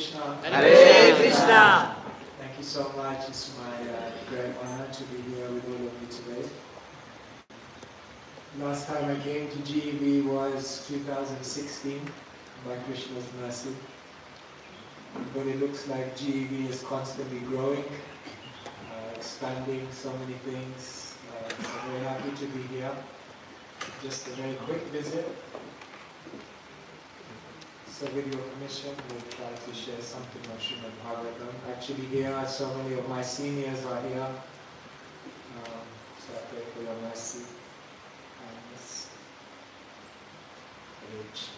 Krishna. Hare Krishna. Thank you so much. It's my great honor to be here with all of you today. Last time I came to GEV was 2016 by Krishna's mercy. But it looks like GEV is constantly growing, expanding so many things. I'm very happy to be here. Just a very quick visit. So with your permission, we'll try to share something on Srimad Bhagavan. Actually here, so many of my seniors are here. So I pray for your mercy and this age.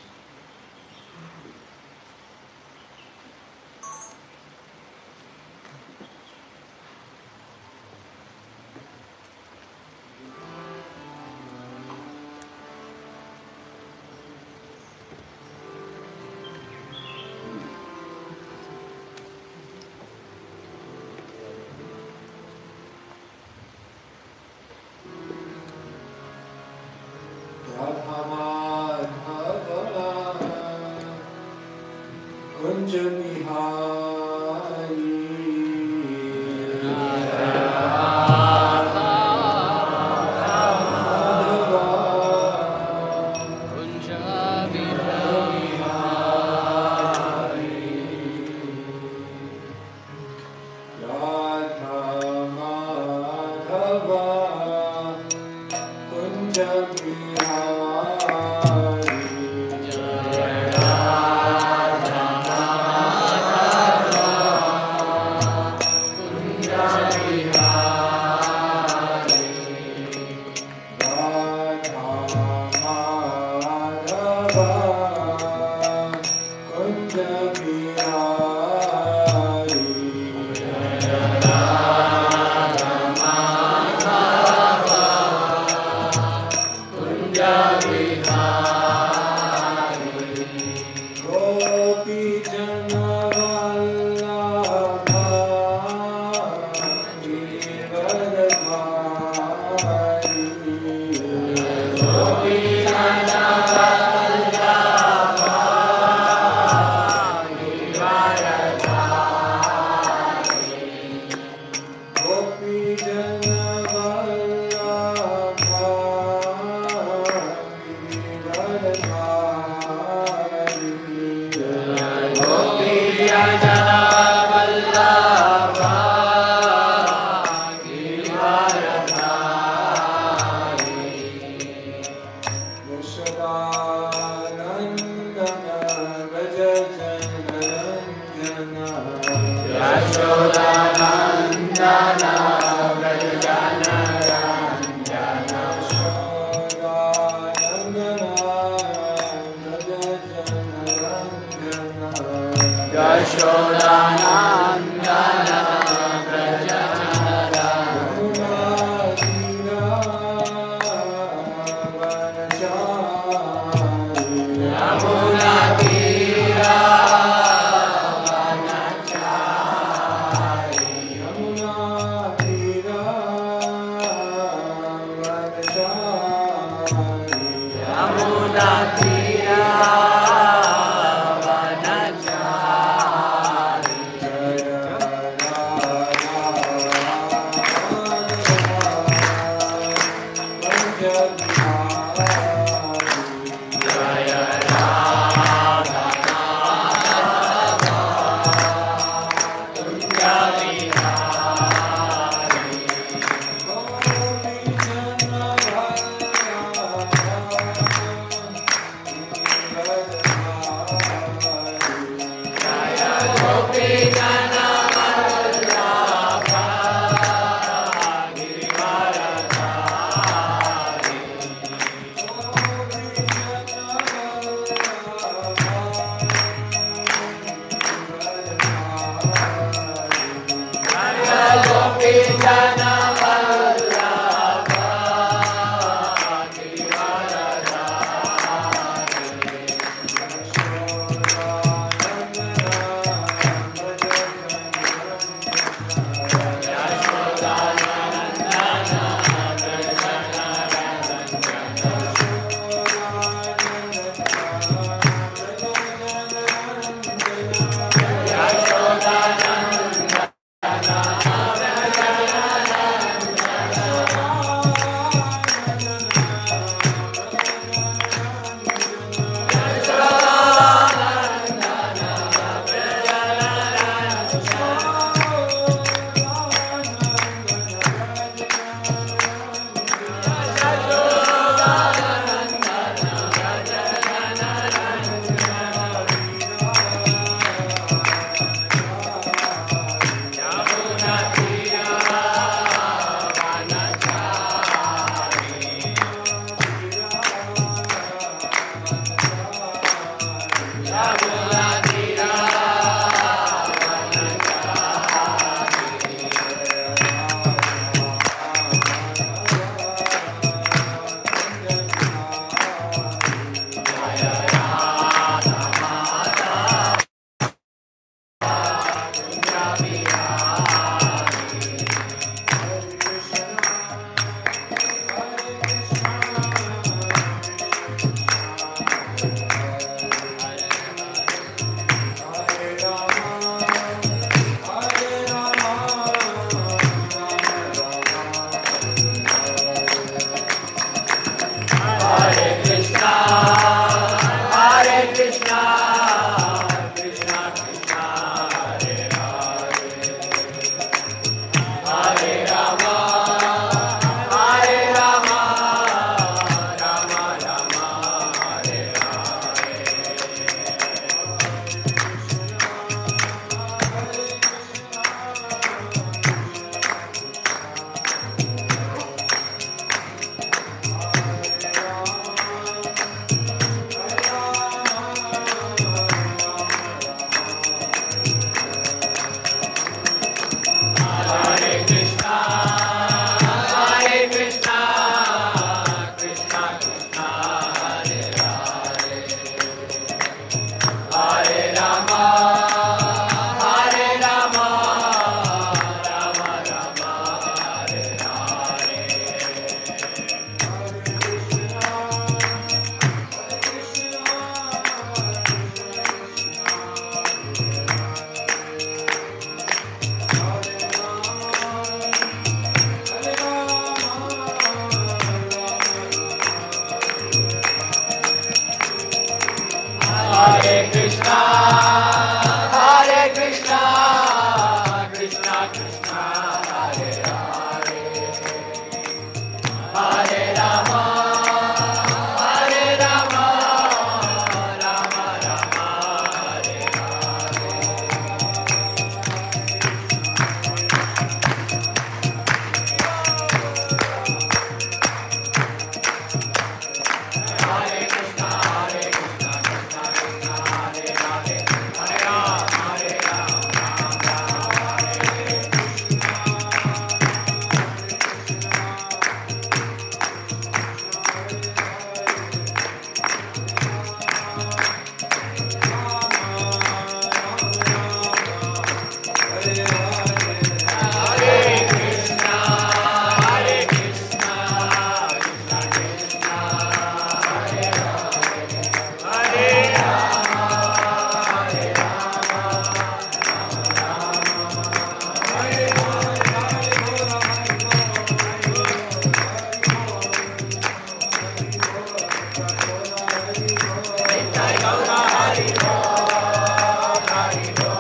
Krishna, Hare Krishna, Krishna Krishna, Hare Hare, Hare Rama, Hare Rama, Rama Rama, Hare Hare. Hare Krishna, Hare Krishna, Krishna Krishna, Hare Hare, Hare Rama, Hare Rama, Rama Rama, Hare Hare Krishna, Hare Krishna, Krishna Krishna, Hare Hare, Hare Rama, Hare Rama, Hare Jai Gaura Hari Bol, Hari Bol,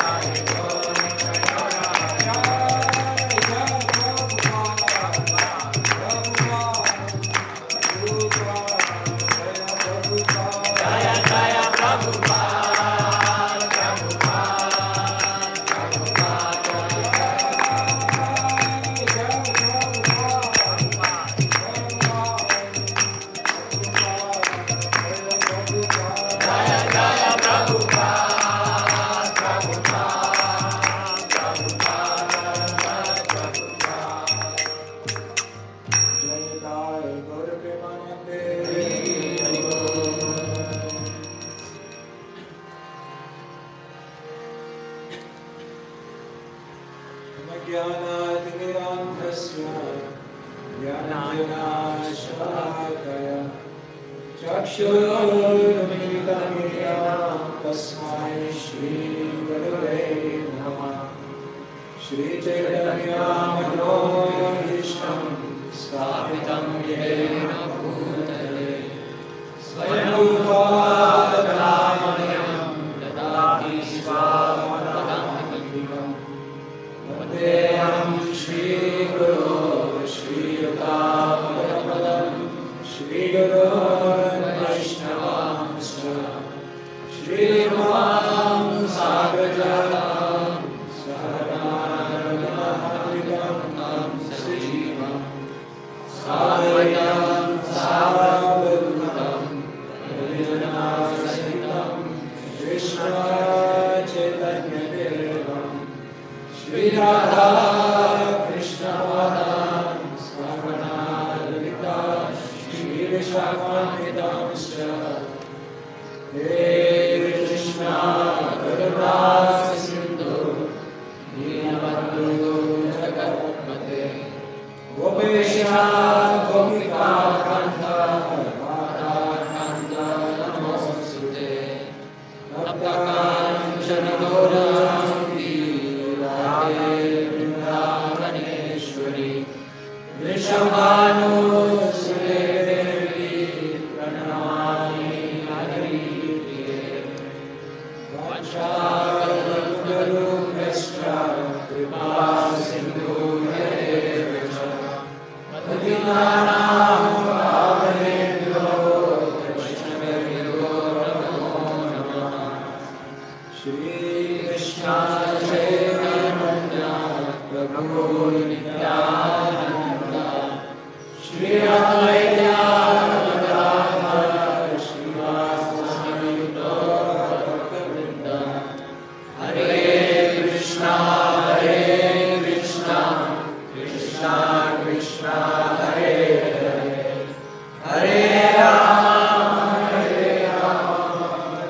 Hari Bol, Jai Gaura Jaya Jaya Prabhupada, Prabhupada, Jaya Jaya Prabhupada, Prabhupada, Prabhupada. Jai Gaura Premanande. Hari Bol. Jnanatimirandhasya Jnananjana-shalakaya Chakshurumilitam yena Tasmai Shri Gurave Namah. Shri Chaitanya Manojishtam Sthapitam Yena Bhutale Swayam Bhagavan Dadati Swamadankam Vandeham Shri Guru Shri Yutam Shri Guru Vaishnavamscha Shri Ram Sagrajatam Saranam Sajivam Savayam Savadhutam Sahitam Krishna Chaitanya Devam Shri Radha Krishna Vadam Swamanalita Shri Vishwakamidamscha Hey Krishna Karuna Sindhu Deenabandhu Jagatpate Gopesha Gopika Kanta Radha Kanta Namostute Naptakanchana Gaurangi Radhe Vrindavaneshwari Vrishabhanu Suredevi Pranamami Haripriye Vanchakalpatarubhyascha Kripa Sindhu Yarevacha Padhinanam Pavanebhyo Vaishnavebhyo Namo Namah. Shri Krishna Chaitanya Prabhu Nityananda Shri Advaita Gadadhara Srivasadi Bhaktivinoda Hare Krishna, Krishna Krishna, Hare Hare, Hare Rama,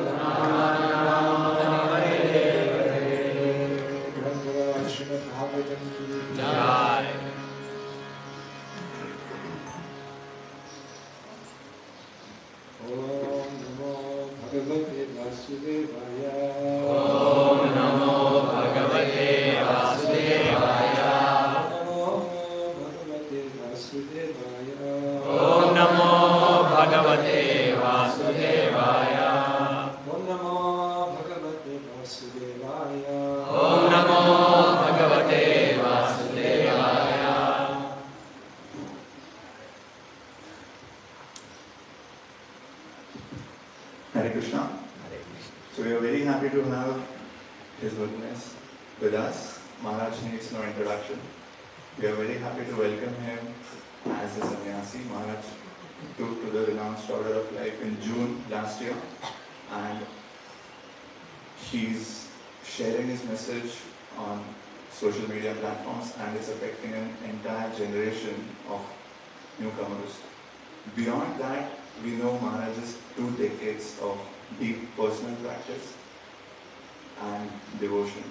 Rama Rama, Hare Hare. Srimad Bhagavatam ki Jai. Om Namo Bhagavate Vasudevaya. Om Namo Bhagavate Vasudevaya. Om Namo Bhagavate Vasudevaya. Om Namo Bhagavate Vasudevaya. Hare Krishna. So we are very happy to have His Holiness with us. Maharaj needs no introduction. We are very happy to welcome him as a sannyasi. Maharaj took to the renounced order of life in June last year, and he's sharing his message on social media platforms and is affecting an entire generation of newcomers. Beyond that, we know Maharaj's 2 decades of deep personal practice and devotion.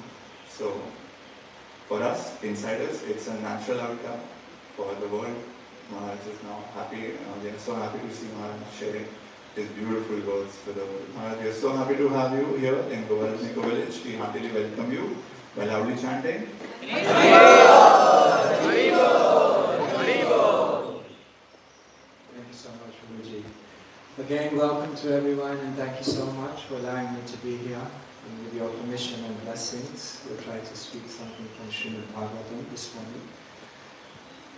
So, for us, insiders, it's a natural outcome. For the world, Maharaj is now happy. We are so happy to see Maharaj sharing his beautiful words with the world. Maharaj, we are so happy to have you here in Gauradesh village. We heartily welcome you by loudly chanting. Again, welcome to everyone, and thank you so much for allowing me to be here. And with your permission and blessings, we'll try to speak something from Srimad Bhagavan this morning.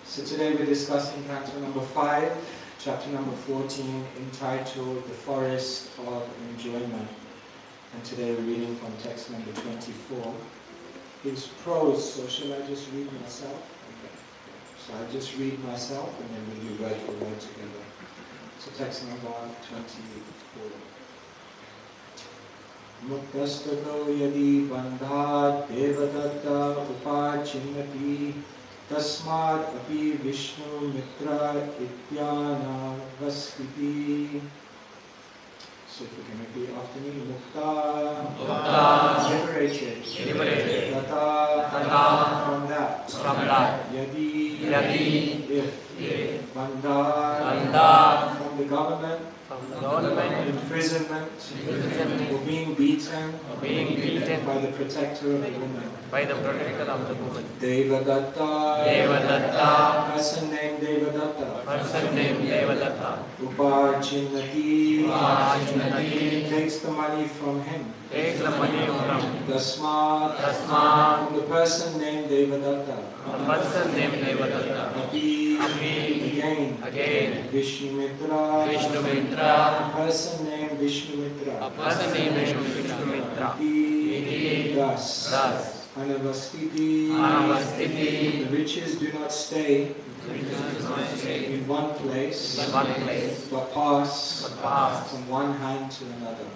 So today we're discussing canto number 5, chapter number 14, entitled The Forest of Enjoyment. And today we're reading from text number 24. It's prose, so shall I just read myself? Okay. So I just read myself, and then we'll do word for word together. So text number 24. Muttastato yadi bandhat devadatta upachinnati tasmad api Vishnu mitra ityana vaskiti. So if you can repeat after me. Mukta, liberated. Tata, from that. Yadi, if. Bandhat, from the government, imprisonment, or being beaten, by the protector of the woman. Devadatta, person named Devadatta. Upachinnati, takes the money from him. Tasmad, from the person named Devadatta. Again, Vishnu Mitra, person named Vishnu Mitra. Thus, Anavastiti, the riches do not stay in one place, but pass from one hand to another.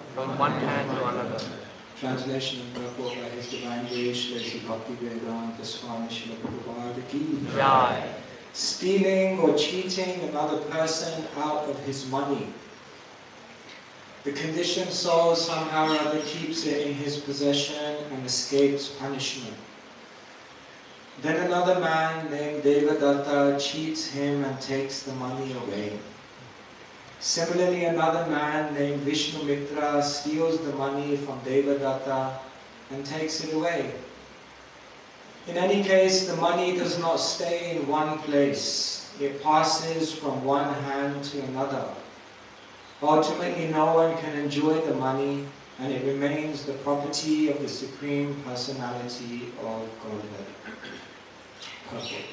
Translation and purport by His Divine Grace, Shri Bhaktivedanta Swami Srila Prabhupada Ki Jai. Stealing or cheating another person out of his money. The conditioned soul somehow or other keeps it in his possession and escapes punishment. Then another man named Devadatta cheats him and takes the money away. Similarly, another man named Vishnu Mitra steals the money from Devadatta and takes it away. In any case, the money does not stay in one place. It passes from one hand to another. Ultimately, no one can enjoy the money, and it remains the property of the Supreme Personality of Godhead. Purport.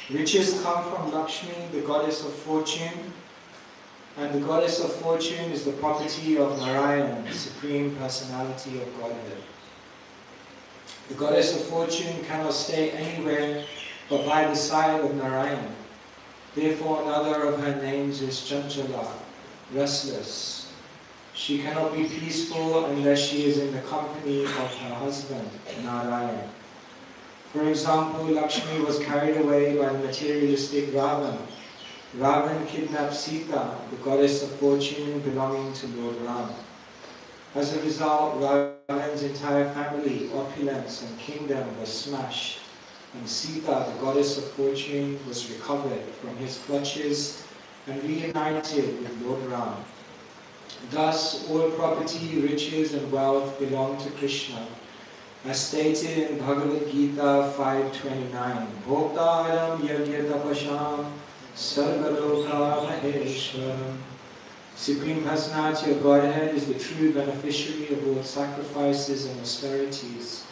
Riches come from Lakshmi, the goddess of fortune, and the goddess of fortune is the property of Narayan, the Supreme Personality of Godhead. The goddess of fortune cannot stay anywhere but by the side of Narayan. Therefore, another of her names is Chanchala, restless. She cannot be peaceful unless she is in the company of her husband, Narayan. For example, Lakshmi was carried away by the materialistic Ravan. Ravan kidnapped Sita, the goddess of fortune belonging to Lord Ram. As a result, Ravan's entire family, opulence and kingdom was smashed, and Sita, the goddess of fortune, was recovered from his clutches and reunited with Lord Ram. Thus, all property, riches and wealth belong to Krishna, as stated in Bhagavad Gita 5:29. Bhoktaram yagyatapasham sarvaloka maheshwaram. Supreme Personality of Godhead is the true beneficiary of all sacrifices and austerities,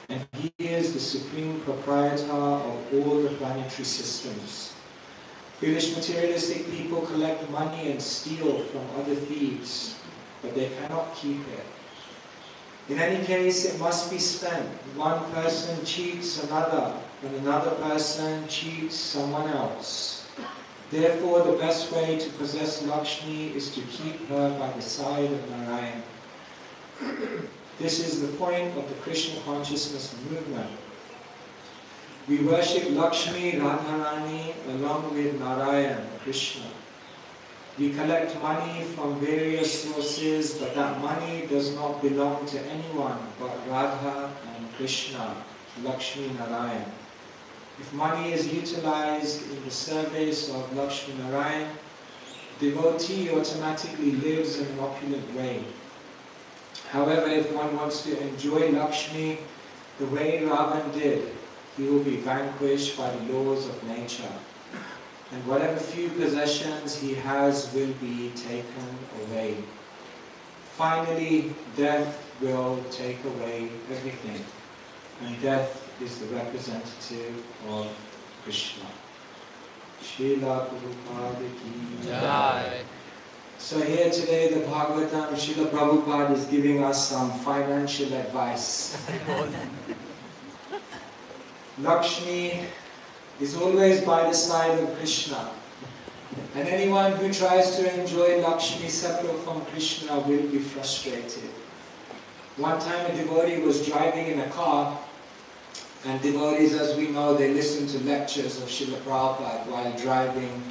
and He is the supreme proprietor of all the planetary systems. Foolish materialistic people collect money and steal from other thieves. but they cannot keep it. In any case, it must be spent. One person cheats another, and another person cheats someone else. Therefore, the best way to possess Lakshmi is to keep her by the side of Narayan. This is the point of the Krishna consciousness movement. We worship Lakshmi, Radharani along with Narayan, Krishna. We collect money from various sources, but that money does not belong to anyone but Radha and Krishna, Lakshmi Narayan. If money is utilized in the service of Lakshmi Narayan, devotee automatically lives in an opulent way. However, if one wants to enjoy Lakshmi the way Ravan did, he will be vanquished by the laws of nature. And whatever few possessions he has will be taken away. Finally, death will take away everything. And death is the representative of Krishna. Srila Prabhupada ki Jai. So here today the Bhagavatam, Srila Prabhupada is giving us some financial advice. Lakshmi is always by the side of Krishna. And anyone who tries to enjoy Lakshmi separate from Krishna will be frustrated. One time a devotee was driving in a car, and devotees, as we know, they listen to lectures of Srila Prabhupada while driving.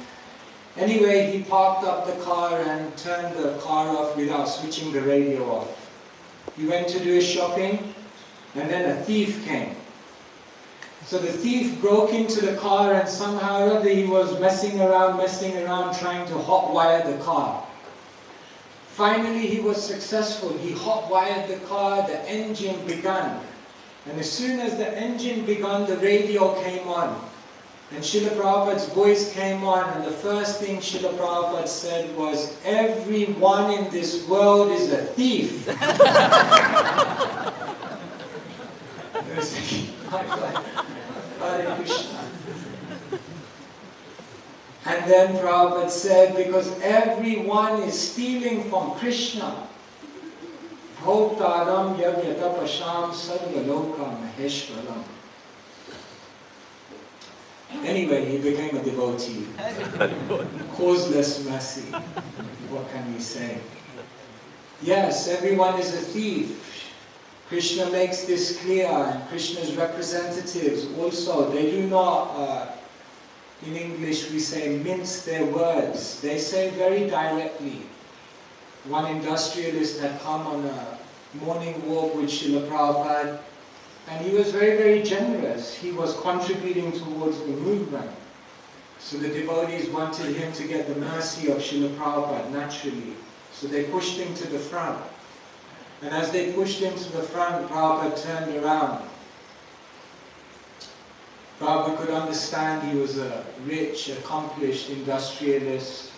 Anyway, he parked up the car and turned the car off without switching the radio off. He went to do his shopping, and then a thief came. So the thief broke into the car, and somehow or other he was messing around, trying to hotwire the car. Finally he was successful. He hotwired the car, the engine began. And as soon as the engine began, the radio came on. And Srila Prabhupada's voice came on, and the first thing Srila Prabhupada said was, "Everyone in this world is a thief." Hare Krishna. And then Prabhupada said, because everyone is stealing from Krishna. Bhoktaram yavyatapasham sarvaloka maheshwaram. Anyway, he became a devotee. Causeless mercy. What can we say? Yes, everyone is a thief. Krishna makes this clear, and Krishna's representatives also, they do not, in English we say, mince their words. They say very directly. One industrialist had come on a morning walk with Srila Prabhupada, and he was very, very generous. He was contributing towards the movement. So the devotees wanted him to get the mercy of Srila Prabhupada naturally. So they pushed him to the front. And as they pushed him to the front, Prabhupada turned around. Prabhupada could understand he was a rich, accomplished industrialist.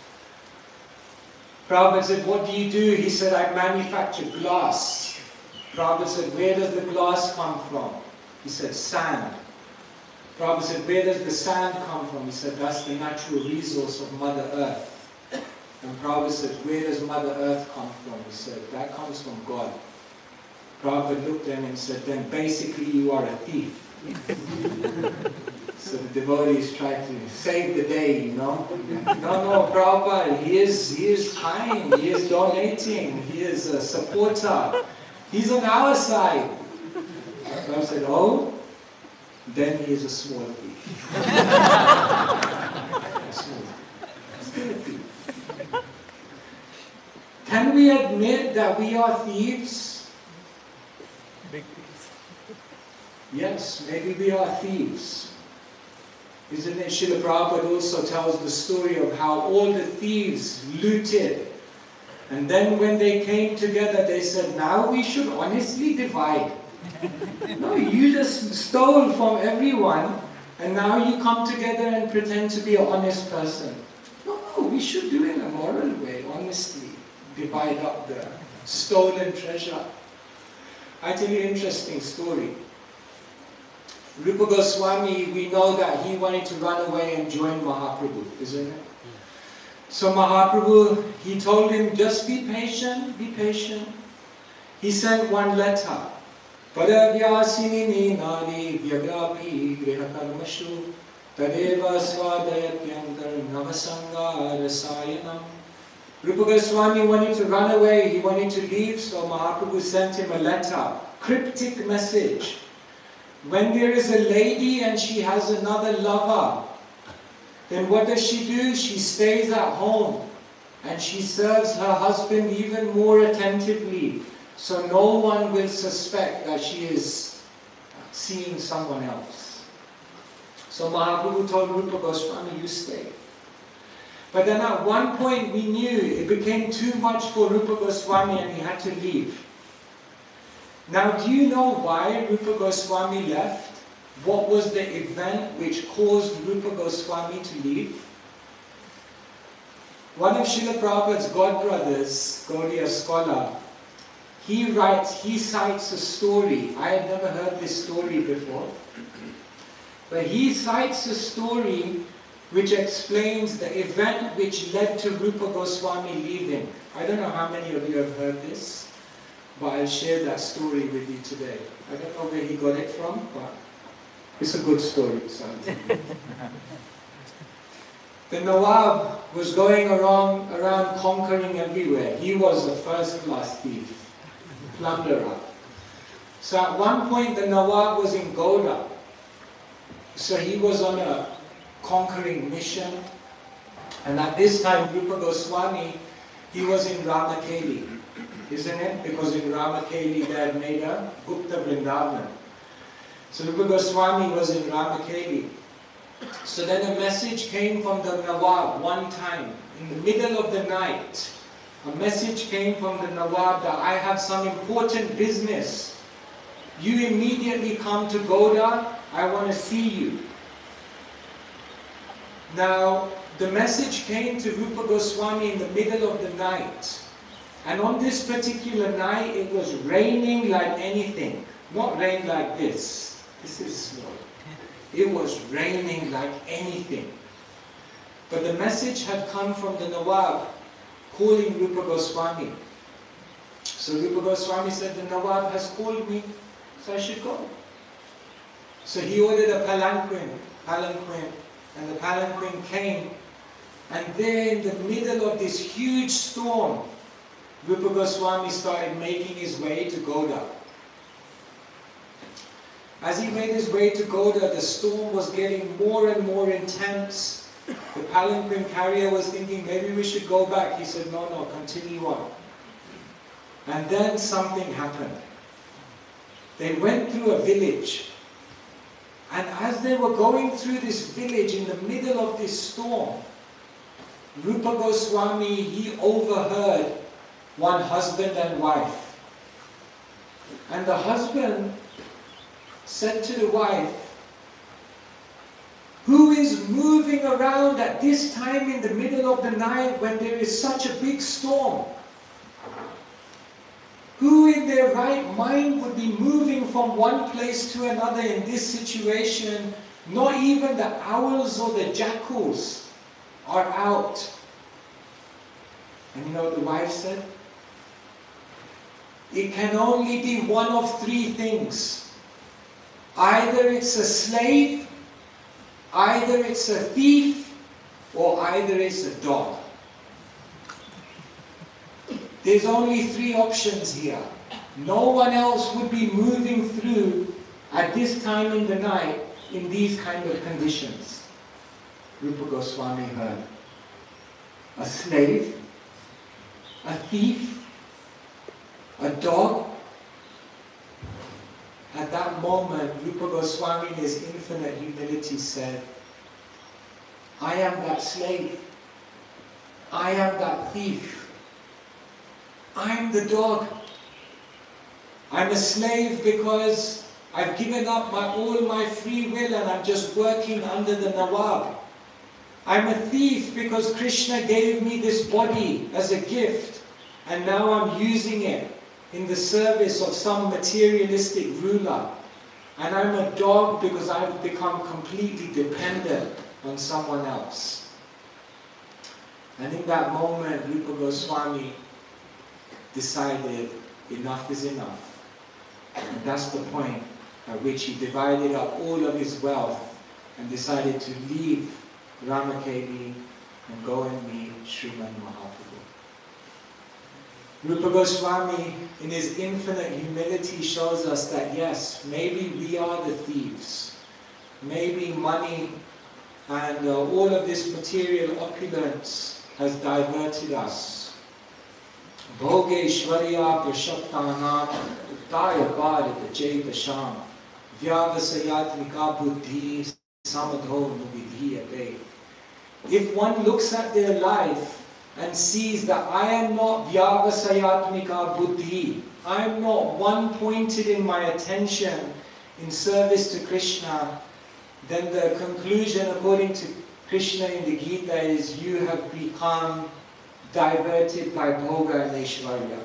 Prabhupada said, "What do you do?" He said, "I manufacture glass." Prabhupada said, "Where does the glass come from?" He said, "Sand." Prabhupada said, "Where does the sand come from?" He said, "That's the natural resource of Mother Earth." And Prabhupada said, "Where does Mother Earth come from?" He said, "That comes from God." Prabhupada looked at him and said, "Then basically you are a thief." So the devotees tried to save the day, you know. No, Prabhupada, he is kind, he is donating, he is a supporter. He's on our side. Prabhupada said, "Oh, then he is a small thief." Still a thief. Can we admit that we are thieves? Big thieves. Yes, maybe we are thieves. Isn't it? Srila Prabhupada also tells the story of how all the thieves looted. And then when they came together, they said, "Now we should honestly divide." No, you just stole from everyone, and now you come together and pretend to be an honest person. No, we should do it in a moral way, honestly. Divide up the stolen treasure. I tell you an interesting story. Rupa Goswami, we know that he wanted to run away and join Mahaprabhu, isn't it? So Mahaprabhu, he told him, just be patient, be patient. He sent one letter. Padavyasini nari vyagrapi grihakarmashu tadeva swadayatyantar navasanga rasayanam. Rupa Goswami wanted to run away, he wanted to leave, so Mahaprabhu sent him a letter, cryptic message. When there is a lady and she has another lover, then what does she do? She stays at home and she serves her husband even more attentively, so no one will suspect that she is seeing someone else. So Mahaprabhu told Rupa Goswami, you stay. But then at one point we knew it became too much for Rupa Goswami and he had to leave. Now do you know why Rupa Goswami left? What was the event which caused Rupa Goswami to leave? One of Srila Prabhupada's godbrothers, Gaudiya scholar, he cites a story. I had never heard this story before. But he cites a story which explains the event which led to Rupa Goswami leaving. I don't know how many of you have heard this, but I'll share that story with you today. I don't know where he got it from, but it's a good story. So. The Nawab was going around conquering everywhere. He was a first-class thief, plunderer. So at one point the Nawab was in Gouda. So he was on a conquering mission. And at this time Rupa Goswami, he was in Ramakeli, isn't it? Because in Ramakeli they had made a Gupta Vrindavan. So Rupa Goswami was in Ramakeli. So then a message came from the Nawab one time, in the middle of the night. A message came from the Nawab that I have some important business. You immediately come to Gouda, I want to see you. Now, the message came to Rupa Goswami in the middle of the night. And on this particular night, it was raining like anything. Not rain like this. This is small. It was raining like anything. But the message had come from the Nawab calling Rupa Goswami. So Rupa Goswami said, the Nawab has called me, so I should go. So he ordered a palanquin, and the palanquin came. And there in the middle of this huge storm, Rupa Goswami started making his way to Gouda. As he made his way to Gouda, the storm was getting more and more intense. The palanquin carrier was thinking, maybe we should go back. He said, no, no, continue on. And then something happened. They went through a village. And as they were going through this village in the middle of this storm, Rupa Goswami, he overheard one husband and wife. And the husband said to the wife, who is moving around at this time in the middle of the night when there is such a big storm? Who in their right mind would be moving from one place to another in this situation? Not even the owls or the jackals are out. And you know what the wife said? It can only be one of three things. Either it's a slave, either it's a thief, or either it's a dog. There's only three options here. No one else would be moving through at this time in the night in these kind of conditions. Rupa Goswami heard. A slave, a thief, a dog. At that moment, Rupa Goswami in his infinite humility said, I am that slave. I am that thief. I am the dog. I'm a slave because I've given up all my free will and I'm just working under the Nawab. I'm a thief because Krishna gave me this body as a gift and now I'm using it in the service of some materialistic ruler. And I'm a dog because I've become completely dependent on someone else. And in that moment, Rupa Goswami decided enough is enough. And that's the point at which he divided up all of his wealth and decided to leave Ramakeli and go and meet Sriman Mahaprabhu. Rupa Goswami, in his infinite humility, shows us that yes, maybe we are the thieves. Maybe money and all of this material opulence has diverted us. Bhogeshwarya prashaptanam uttaya bharata chaitasham vyavasayatmika buddhi samadho nuvidhiyate. If one looks at their life and sees that I am not vyavasayatmika buddhi, I am not one-pointed in my attention in service to Krishna, then the conclusion according to Krishna in the Gita is you have become diverted by Bhoga and Aishwarya.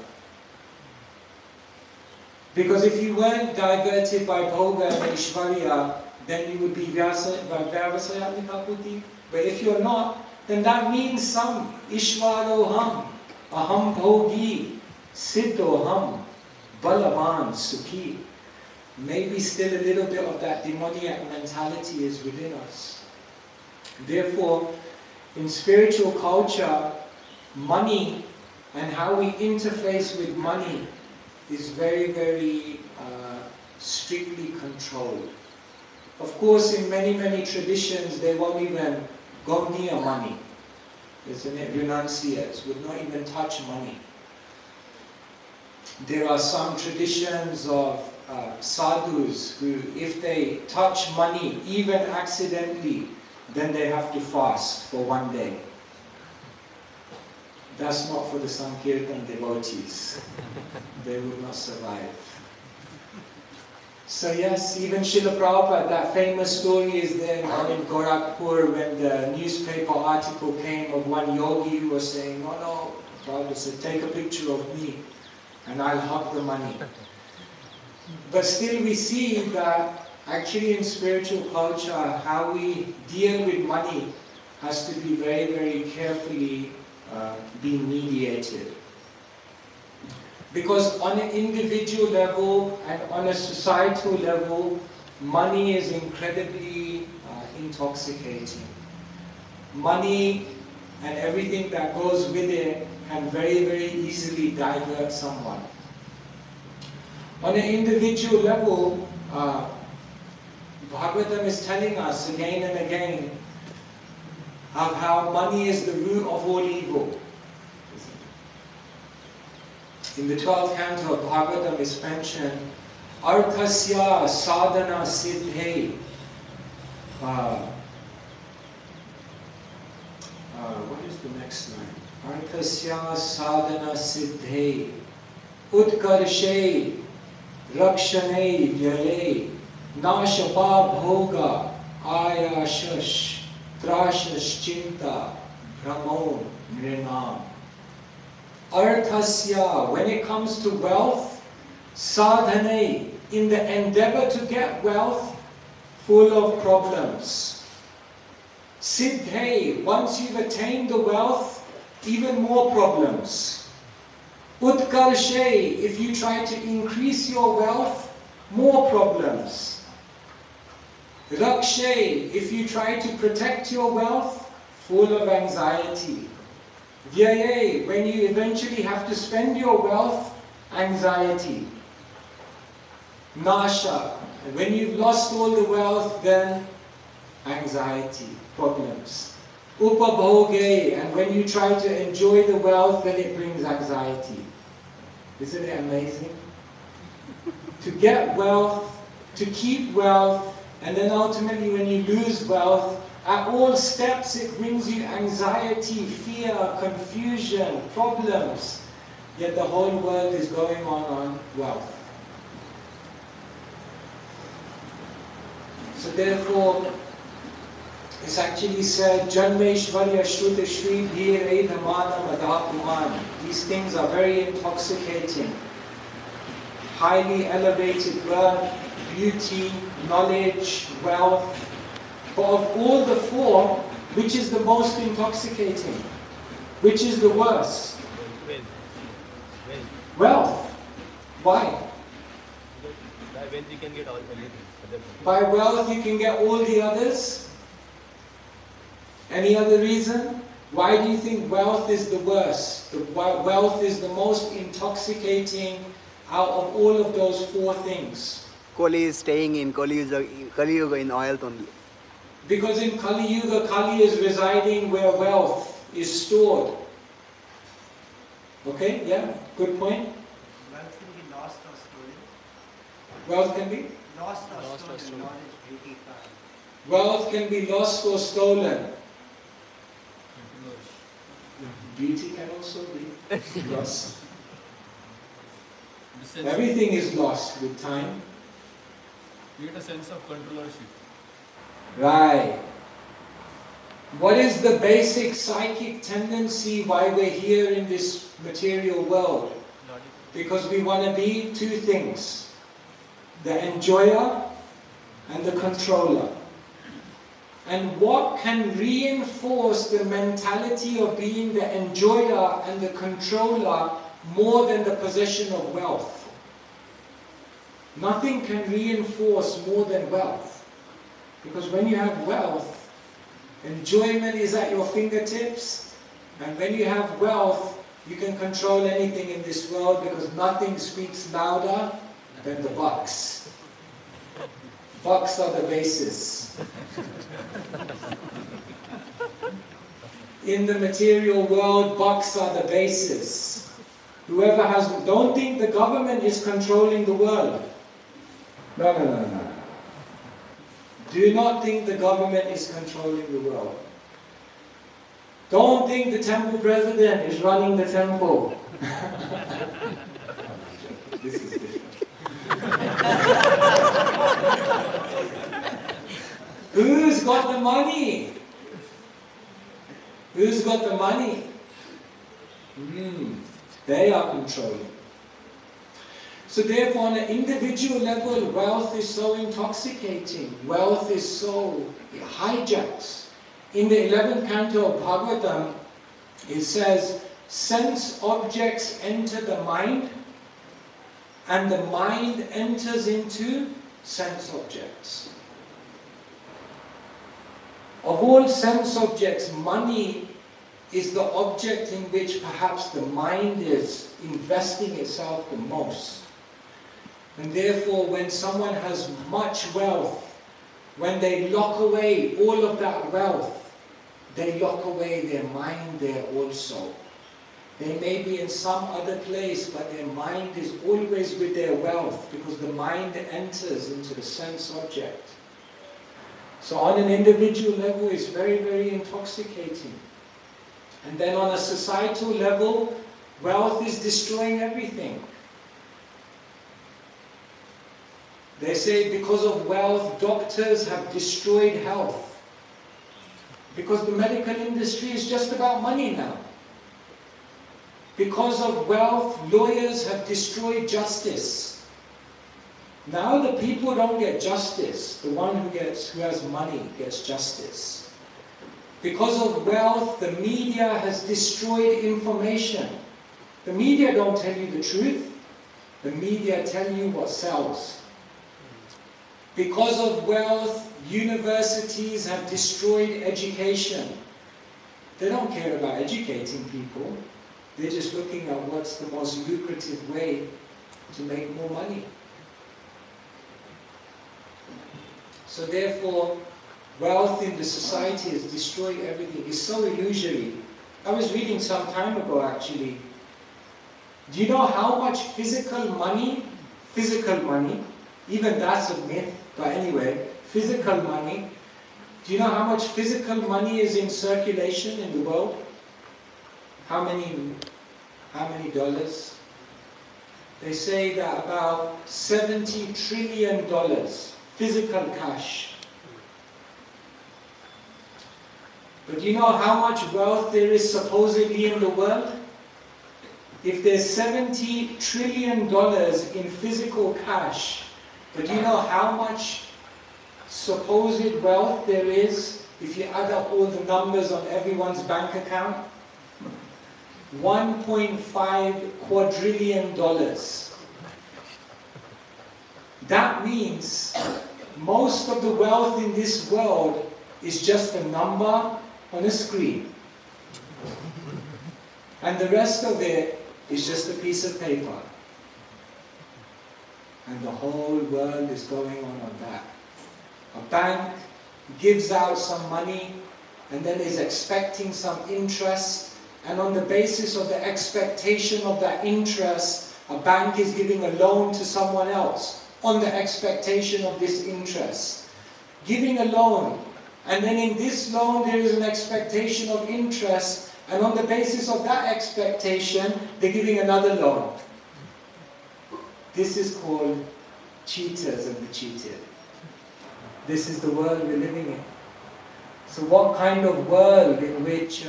Because if you weren't diverted by Bhoga and Aishwarya, then you would be vyavasayatmika buddhi. But if you're not, then that means some Ishwaroham, Aham Bhogi, Siddhoham, Balavan, Sukhi. Maybe still a little bit of that demoniac mentality is within us. Therefore, in spiritual culture, money and how we interface with money is very, very strictly controlled. Of course, in many, many traditions, they won't even go near money. Isn't it? Renunciates would not even touch money. There are some traditions of sadhus who, if they touch money, even accidentally, then they have to fast for one day. That's not for the Sankirtan devotees. They will not survive. So yes, even Srila Prabhupada, that famous story is there in Gorakhpur when the newspaper article came of one yogi who was saying, no, Prabhupada said, take a picture of me and I'll hug the money. But still we see that actually in spiritual culture, how we deal with money has to be very, very carefully being mediated. Because on an individual level and on a societal level, money is incredibly intoxicating. Money and everything that goes with it can very, very easily divert someone. On an individual level, Bhagavatam is telling us again and again of how money is the root of all evil. In the 12th canto of Bhagavatam is mentioned, Arthasya sadhana siddhe. What is the next line? Arthasya sadhana siddhe. Utkarshe rakshane vyaye. Nashapa bhoga ayashash. Trashash chinta brahmo nrinam. Arthasya, when it comes to wealth, sadhane, in the endeavor to get wealth, full of problems. Siddhe, once you've attained the wealth, even more problems. Utkarshe, if you try to increase your wealth, more problems. Rakshe, if you try to protect your wealth, full of anxiety. Vyaye, when you eventually have to spend your wealth, anxiety. Nasha, when you've lost all the wealth, then anxiety, problems. Upabhoge, and when you try to enjoy the wealth, then it brings anxiety. Isn't it amazing? To get wealth, to keep wealth, and then ultimately when you lose wealth, at all steps it brings you anxiety, fear, confusion, problems. Yet the whole world is going on wealth. So therefore, it's actually said, Janmeshvarya Shruta Shri Dhire Dhamana Madhapuman. These things are very intoxicating. Highly elevated birth, beauty, knowledge, wealth. But of all the four, which is the most intoxicating? Which is the worst? Wealth. Why? By wealth you can get all everything. By wealth you can get all the others? Any other reason? Why do you think wealth is the worst? Wealth is the most intoxicating out of all of those four things. Kali is staying in Kali Yuga in oil only. Because in Kali Yuga, Kali is residing where wealth is stored. Okay, yeah, good point. Wealth can be lost or stolen. Wealth can be? Lost or stolen. Knowledge, beauty, power. Wealth can be lost or stolen. Beauty can also be lost. Everything is lost with time. You get a sense of controllership. Right. What is the basic psychic tendency why we're here in this material world? Because we want to be two things. The enjoyer and the controller. And what can reinforce the mentality of being the enjoyer and the controller more than the possession of wealth? Nothing can reinforce more than wealth. Because when you have wealth, enjoyment is at your fingertips. And when you have wealth, you can control anything in this world because nothing speaks louder than the bucks. Bucks are the basis. In the material world, bucks are the basis. Whoever has, don't think the government is controlling the world. No. Do not think the government is controlling the world. Don't think the temple president is running the temple. This is different. Who's got the money? Who's got the money? They are controlling. So therefore, on an individual level, wealth is so intoxicating. Wealth is so, it hijacks. In the 11th canto of Bhagavatam, it says, sense objects enter the mind, and the mind enters into sense objects. Of all sense objects, money is the object in which perhaps the mind is investing itself the most. And therefore, when someone has much wealth, when they lock away all of that wealth, they lock away their mind there also. They may be in some other place, but their mind is always with their wealth, because the mind enters into the sense object. So on an individual level, it's very, very intoxicating. And then on a societal level, wealth is destroying everything. They say because of wealth, doctors have destroyed health. Because the medical industry is just about money now. Because of wealth, lawyers have destroyed justice. Now the people don't get justice. The one who has money gets justice. Because of wealth, the media has destroyed information. The media don't tell you the truth. The media tell you what sells. Because of wealth, universities have destroyed education. They don't care about educating people. They're just looking at what's the most lucrative way to make more money. So therefore, wealth in the society has destroyed everything. It's so illusory. I was reading some time ago actually. Do you know how much physical money, even that's a myth, but anyway, physical money, do you know how much physical money is in circulation in the world? How many dollars? They say that about $70 trillion physical cash. But do you know how much wealth there is supposedly in the world? If there's $70 trillion in physical cash, but do you know how much supposed wealth there is if you add up all the numbers on everyone's bank account? $1.5 quadrillion. That means most of the wealth in this world is just a number on a screen. And the rest of it is just a piece of paper. And the whole world is going on that. A bank gives out some money and then is expecting some interest, and on the basis of the expectation of that interest, a bank is giving a loan to someone else on the expectation of this interest. Giving a loan, and then in this loan there is an expectation of interest, and on the basis of that expectation they're giving another loan. This is called cheaters and the cheated. This is the world we're living in. So what kind of world in which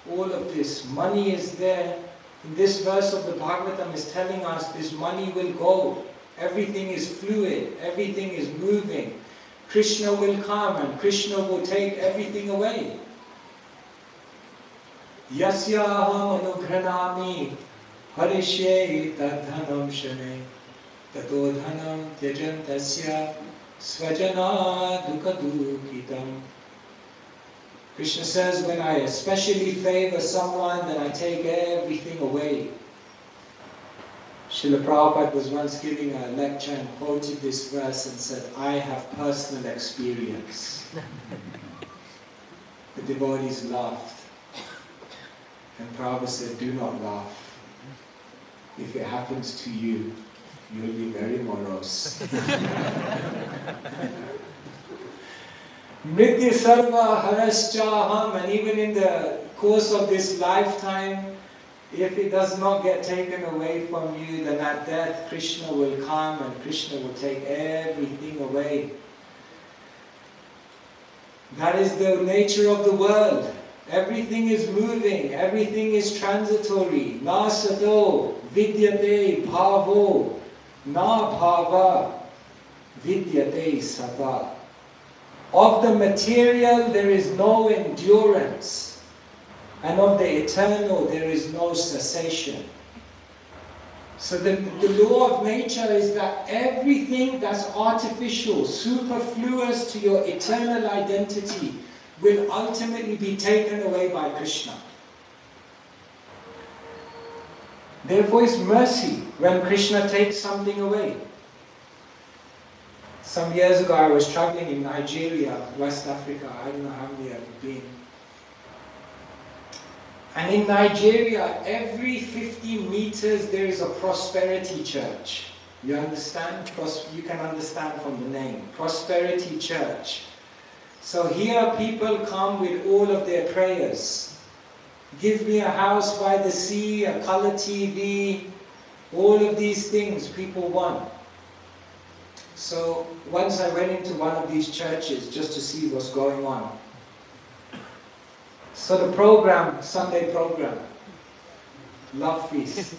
all of this money is there? In this verse of the Bhagavatam is telling us this money will go. Everything is fluid, everything is moving. Krishna will come and Krishna will take everything away. Yasyaham anugranami harishye tadhanam shane tato dhanam tyajantasya svajana dukadukitam. Krishna says, when I especially favor someone, then I take everything away. Srila Prabhupada was once giving a lecture and quoted this verse and said, I have personal experience. The devotees laughed. And Prabhupada said, do not laugh. If it happens to you, you'll be very morose. Mritya sarva haraschaham, and even in the course of this lifetime, if it does not get taken away from you, then at death Krishna will come and Krishna will take everything away. That is the nature of the world. Everything is moving, everything is transitory. Na sado vidyate bhavo, na bhava vidyate sada. Of the material there is no endurance, and of the eternal there is no cessation. So the law of nature is that everything that's artificial, superfluous to your eternal identity, will ultimately be taken away by Krishna. Therefore it's mercy when Krishna takes something away. Some years ago I was traveling in Nigeria, West Africa, I don't know how many I've been. And in Nigeria, every 50 meters there is a prosperity church. You understand? You can understand from the name. Prosperity church. So here people come with all of their prayers. Give me a house by the sea, a color TV, all of these things people want. So once I went into one of these churches just to see what's going on. So the program, Sunday program, love feast.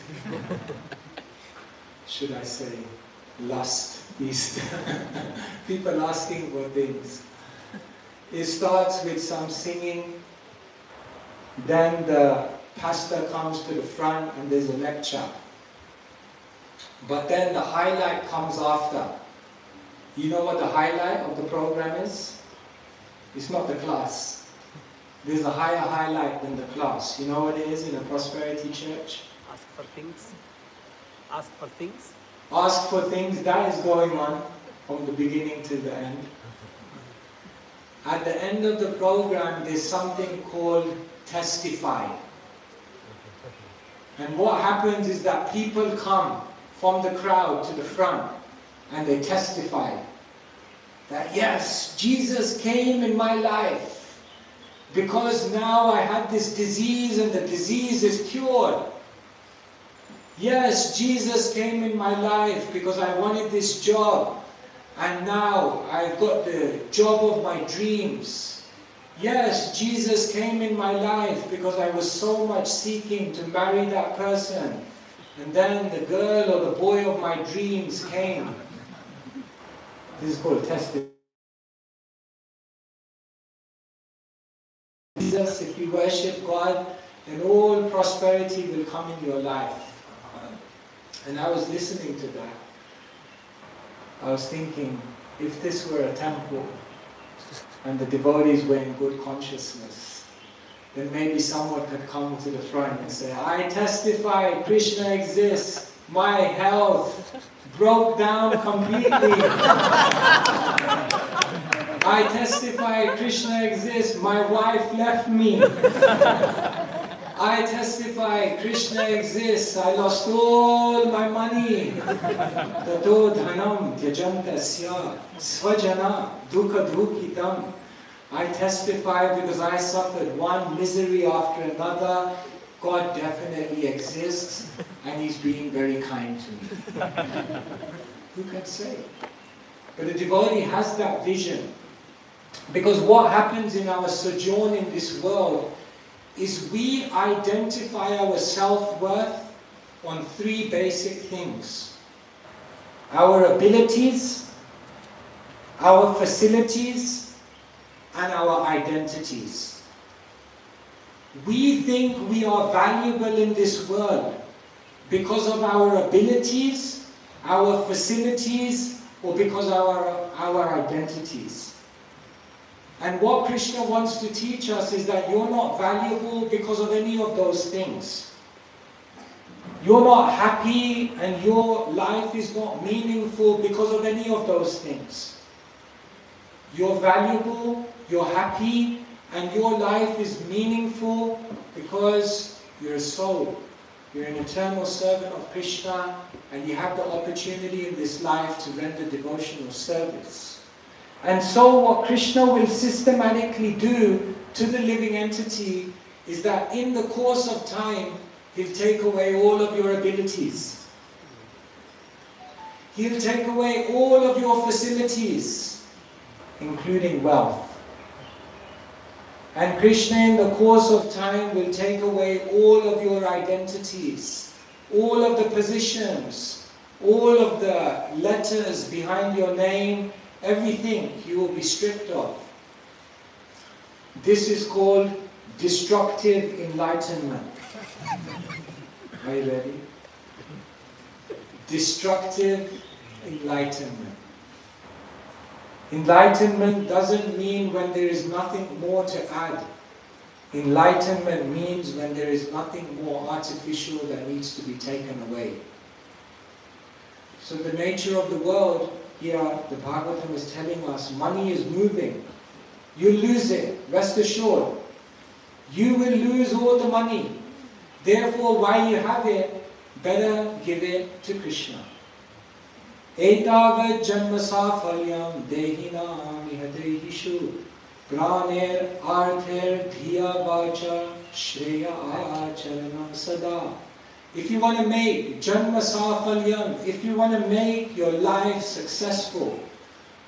Should I say lust feast? People asking for things. It starts with some singing, then the pastor comes to the front and there's a lecture. But then the highlight comes after. You know what the highlight of the program is? It's not the class. There's a higher highlight than the class. You know what it is in a prosperity church? Ask for things. Ask for things. Ask for things, that is going on from the beginning to the end. At the end of the program, there's something called testify. And what happens is that people come from the crowd to the front and they testify that yes, Jesus came in my life because now I had this disease and the disease is cured. Yes, Jesus came in my life because I wanted this job and now I've got the job of my dreams. Yes, Jesus came in my life because I was so much seeking to marry that person. And then the girl or the boy of my dreams came. This is called testimony. Jesus, if you worship God, then all prosperity will come in your life. And I was listening to that. I was thinking, if this were a temple and the devotees were in good consciousness, then maybe someone could come to the front and say, I testify Krishna exists, my health broke down completely. I testify Krishna exists, my wife left me. I testify Krishna exists, I lost all my money. Tato dhanam tyajantasya svajana dukha dukitam. I testify because I suffered one misery after another. God definitely exists and He's being very kind to me. Who can say? But a devotee has that vision. Because what happens in our sojourn in this world is we identify our self-worth on three basic things. Our abilities, our facilities, and our identities. We think we are valuable in this world because of our abilities, our facilities, or because of our identities. And what Krishna wants to teach us is that you're not valuable because of any of those things. You're not happy and your life is not meaningful because of any of those things. You're valuable, you're happy, and your life is meaningful because you're a soul. You're an eternal servant of Krishna and you have the opportunity in this life to render devotional service. And so what Krishna will systematically do to the living entity is that in the course of time, He'll take away all of your abilities. He'll take away all of your facilities, including wealth. And Krishna in the course of time will take away all of your identities, all of the positions, all of the letters behind your name, everything you will be stripped of. This is called destructive enlightenment. Are you ready? Destructive enlightenment. Enlightenment doesn't mean when there is nothing more to add. Enlightenment means when there is nothing more artificial that needs to be taken away. So the nature of the world, here the Bhagavatam is telling us, money is moving. You lose it, rest assured. You will lose all the money. Therefore, while you have it, better give it to Krishna. Etavad janma safalyam dehinam ihadehishu praner arther dhiya vacha shreya acharanam sada. If you want to make janma safalyam, if you want to make your life successful,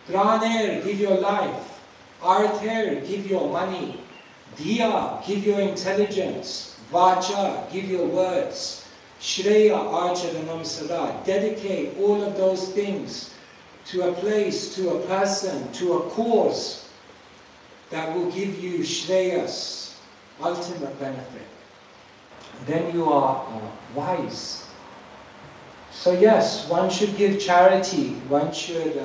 praner, give your life, arther, give your money, dhiya, give your intelligence, vacha, give your words, shreya acharanam sada, dedicate all of those things to a place, to a person, to a cause that will give you shreyas, ultimate benefit. Then you are wise. So yes, one should give charity, one should,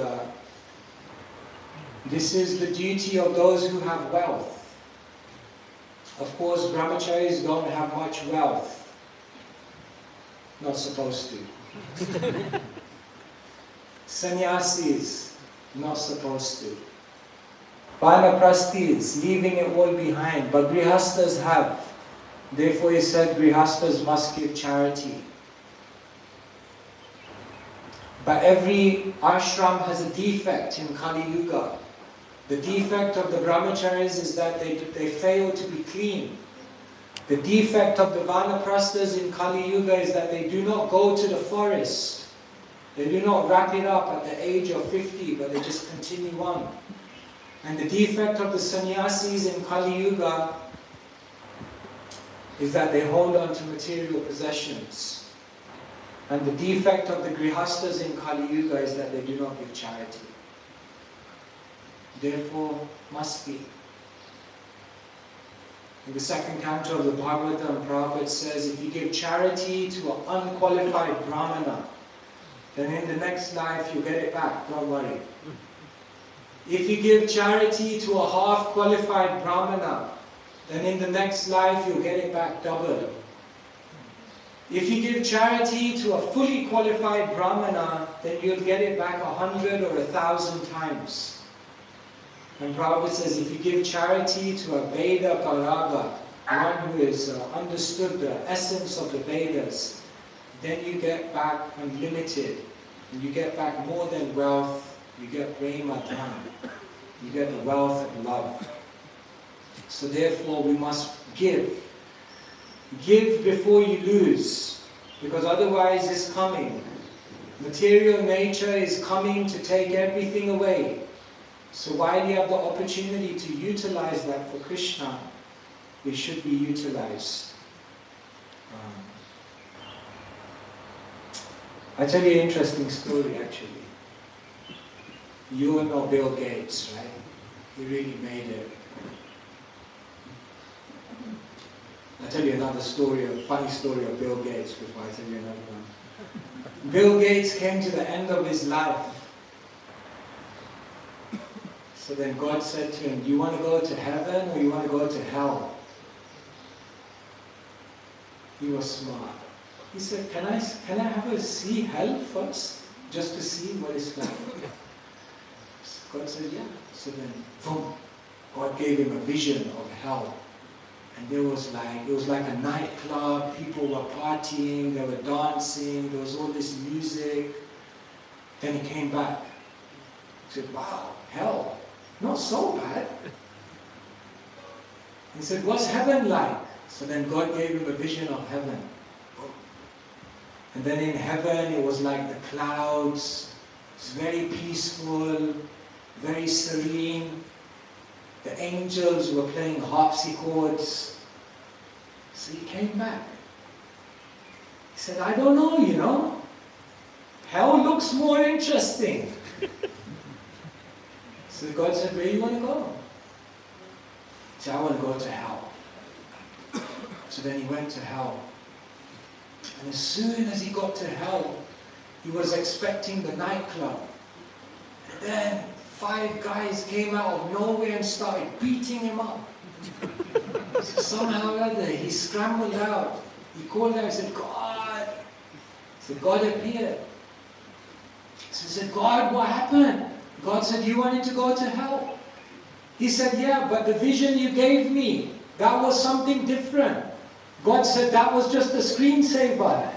this is the duty of those who have wealth. Of course, brahmacharis don't have much wealth. Not supposed to. Sannyasis, not supposed to. Vanaprasthis, leaving it all behind. But grihastas have. Therefore he said grihastas must give charity. But every ashram has a defect in Kali Yuga. The defect of the brahmacharis is that they fail to be clean. The defect of the vanaprasthas in Kali Yuga is that they do not go to the forest. They do not wrap it up at the age of 50, but they just continue on. And the defect of the sannyasis in Kali Yuga is that they hold on to material possessions. And the defect of the grihastas in Kali Yuga is that they do not give charity. Therefore, must be. In the second canto of the Bhagavatam, Prabhupada says, if you give charity to an unqualified brahmana, then in the next life you get it back, don't worry. If you give charity to a half-qualified brahmana, then in the next life you'll get it back double. If you give charity to a fully qualified brahmana, then you'll get it back 100 or 1,000 times. And Prabhupada says, if you give charity to a Veda Paraga, one who has understood the essence of the Vedas, then you get back unlimited. And you get back more than wealth, you get prema dhan. You get the wealth of love. So therefore we must give. Give before you lose, because otherwise it's coming. Material nature is coming to take everything away. So while you have the opportunity to utilize that for Krishna, it should be utilized. I'll tell you an interesting story actually. You know Bill Gates, right? He really made it. I'll tell you another story, a funny story of Bill Gates before I tell you another one. Bill Gates came to the end of his life. So then God said to him, do you want to go to heaven or you want to go to hell? He was smart. He said, can I have a see hell first? Just to see what it's like. So God said, yeah. So then, boom, God gave him a vision of hell. And it was like a nightclub, people were partying, they were dancing, there was all this music. Then he came back. He said, wow, hell, not so bad. He said, what's heaven like? So then God gave him a vision of heaven. And then in heaven it was like the clouds, it's very peaceful, very serene. The angels were playing harpsichords. So he came back. He said, I don't know, you know. Hell looks more interesting. So God said, where do you want to go? He said, I want to go to hell. So then he went to hell. And as soon as he got to hell, he was expecting the nightclub. And then 5 guys came out of nowhere and started beating him up. So somehow or other, he scrambled out. He called out and said, God. So God appeared. So he said, God, what happened? God said, you wanted to go to hell. He said, yeah, but the vision you gave me, that was something different. God said, that was just a screensaver.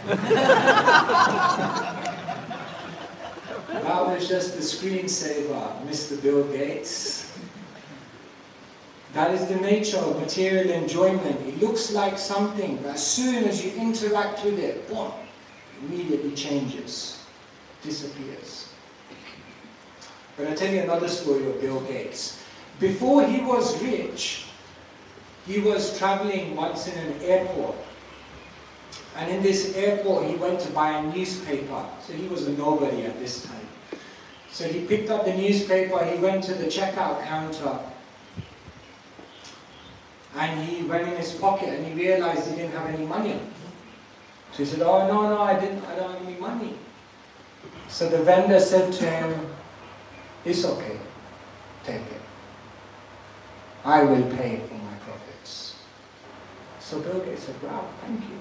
That was just the screensaver, Mr. Bill Gates. That is the nature of material enjoyment. It looks like something, but as soon as you interact with it, boom, it immediately changes, disappears. But I'll tell you another story of Bill Gates. Before he was rich, he was traveling once in an airport. And in this airport, he went to buy a newspaper. So he was a nobody at this time. So he picked up the newspaper, he went to the checkout counter. And he went in his pocket and he realized he didn't have any money. So he said, oh no, I don't have any money. So the vendor said to him, it's okay, take it. I will pay for my profits. So Bill Gates said, wow, thank you.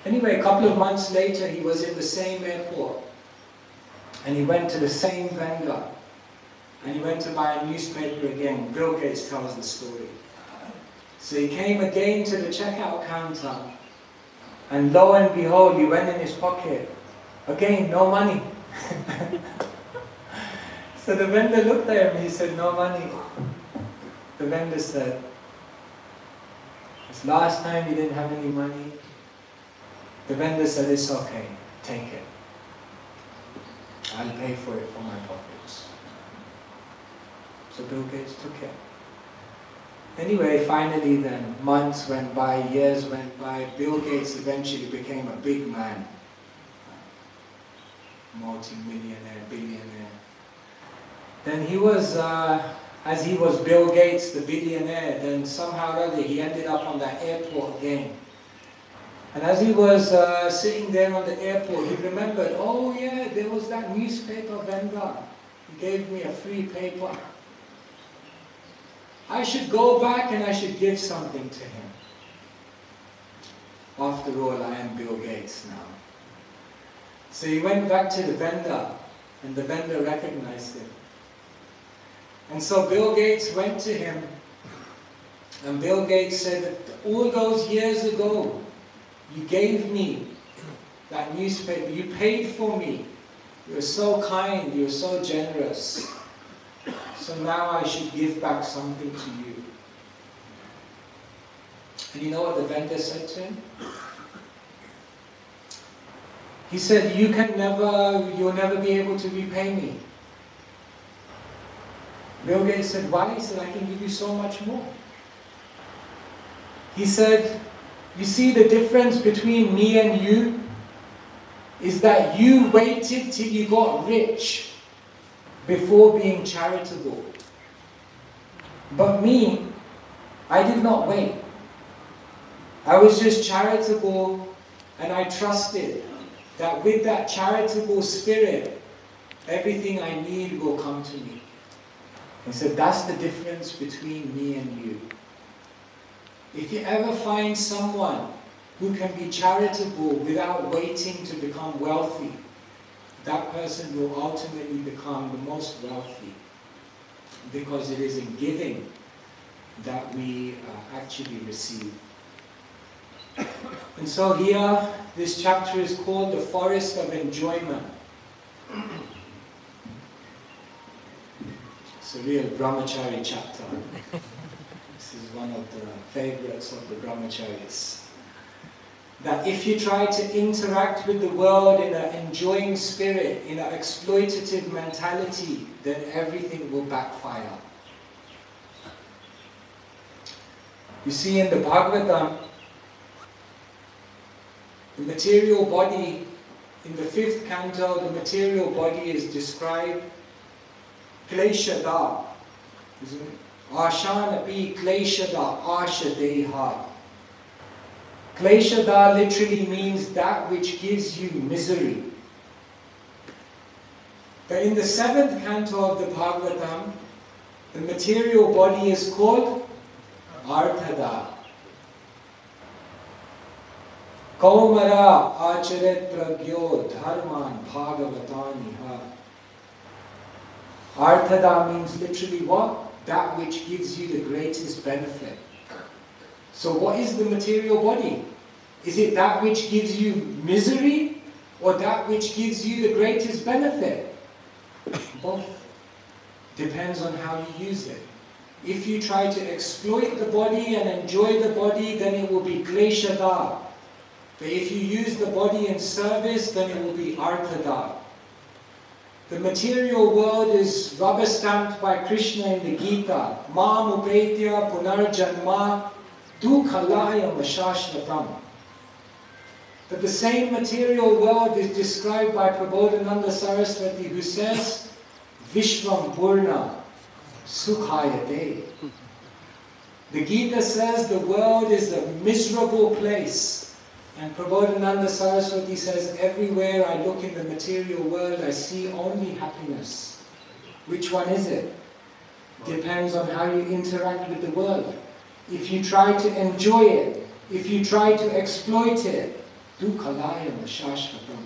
Anyway, a couple of months later, he was in the same airport. And he went to the same vendor. And he went to buy a newspaper again. Bill Gates tells the story. So he came again to the checkout counter. And lo and behold, he went in his pocket. Again, no money. So the vendor looked at him, he said, no money. The vendor said, this last time you didn't have any money. The vendor said, it's okay, take it. I'll pay for it for my profits. So Bill Gates took it. Anyway, finally then, months went by, years went by, Bill Gates eventually became a big man. Multi-millionaire, billionaire. Then he was as he was Bill Gates, the billionaire, then somehow or other he ended up on that airport again. And as he was sitting there on the airport, he remembered, oh yeah, there was that newspaper vendor. He gave me a free paper. I should go back and I should give something to him. After all, I am Bill Gates now. So he went back to the vendor, and the vendor recognized him. And so Bill Gates went to him, and Bill Gates said that all those years ago, you gave me that newspaper, you paid for me, you were so kind, you were so generous. So now I should give back something to you. And you know what the vendor said to him? He said, you'll never be able to repay me. Bill Gates said, why? He said, I can give you so much more. He said, you see the difference between me and you is that you waited till you got rich before being charitable. But me, I did not wait. I was just charitable, and I trusted that with that charitable spirit, everything I need will come to me. He said, that's the difference between me and you. If you ever find someone who can be charitable without waiting to become wealthy, that person will ultimately become the most wealthy, because it is in giving that we actually receive. And so here, this chapter is called the Forest of Enjoyment. It's a real brahmachari chapter. This is one of the favorites of the brahmacharis. That if you try to interact with the world in an enjoying spirit, in an exploitative mentality, then everything will backfire. You see, in the Bhagavatam, the material body, in the 5th canto, the material body is described kleshada, isn't it? Ashanapi kleshada ashadeha. Kleshada literally means that which gives you misery. But in the 7th canto of the Bhagavatam, the material body is called arthada. Kaumara acharet pragyo dharman bhagavatani ha. Arthada means literally what? That which gives you the greatest benefit. So what is the material body? Is it that which gives you misery, or that which gives you the greatest benefit? Both. Depends on how you use it. If you try to exploit the body and enjoy the body, then it will be kleshada. But if you use the body in service, then it will be arthada. The material world is rubber stamped by Krishna in the Gita. Mam upetya punarjanma dukhalaya mashashvatam. But the same material world is described by Prabodhananda Saraswati, who says, Vishvam Purna Sukhayate. The Gita says the world is a miserable place. And Prabodhananda Saraswati says, everywhere I look in the material world, I see only happiness. Which one is it? Depends on how you interact with the world. If you try to enjoy it, if you try to exploit it, dukhalaya mashashvatam.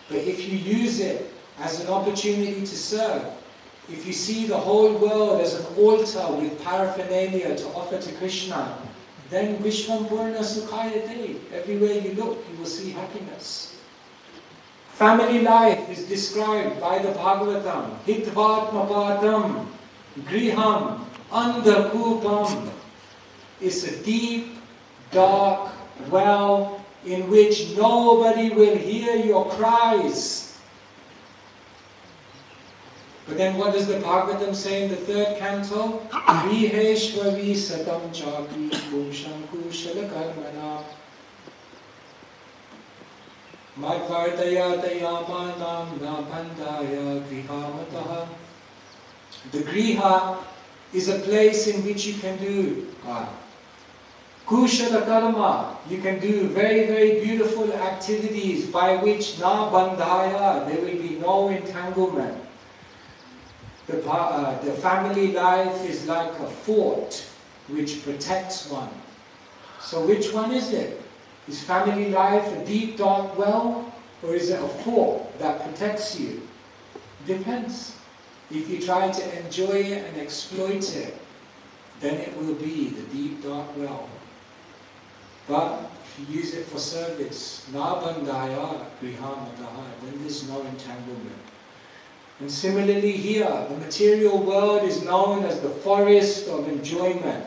But if you use it as an opportunity to serve, if you see the whole world as an altar with paraphernalia to offer to Krishna, then Vishvam Purna Sukhayate. Everywhere you look, you will see happiness. Family life is described by the Bhagavatam. Hitvatmapatam griham andakupam. It's a deep, dark well in which nobody will hear your cries. But then what does the Bhagavatam say in the 3rd canto? Griheshvari satam chakri kumsham kushala karmana madvardaya tayamanam nabhandaya grihamataha. The griha is a place in which you can do kushala karma. You can do very, very beautiful activities by which na bandhaya, there will be no entanglement. The family life is like a fort which protects one. So which one is it? Is family life a deep dark well, or is it a fort that protects you? Depends. If you try to enjoy it and exploit it, then it will be the deep dark well. But if you use it for service, na bandhaya grihamataha, then there's no entanglement. And similarly here, the material world is known as the forest of enjoyment.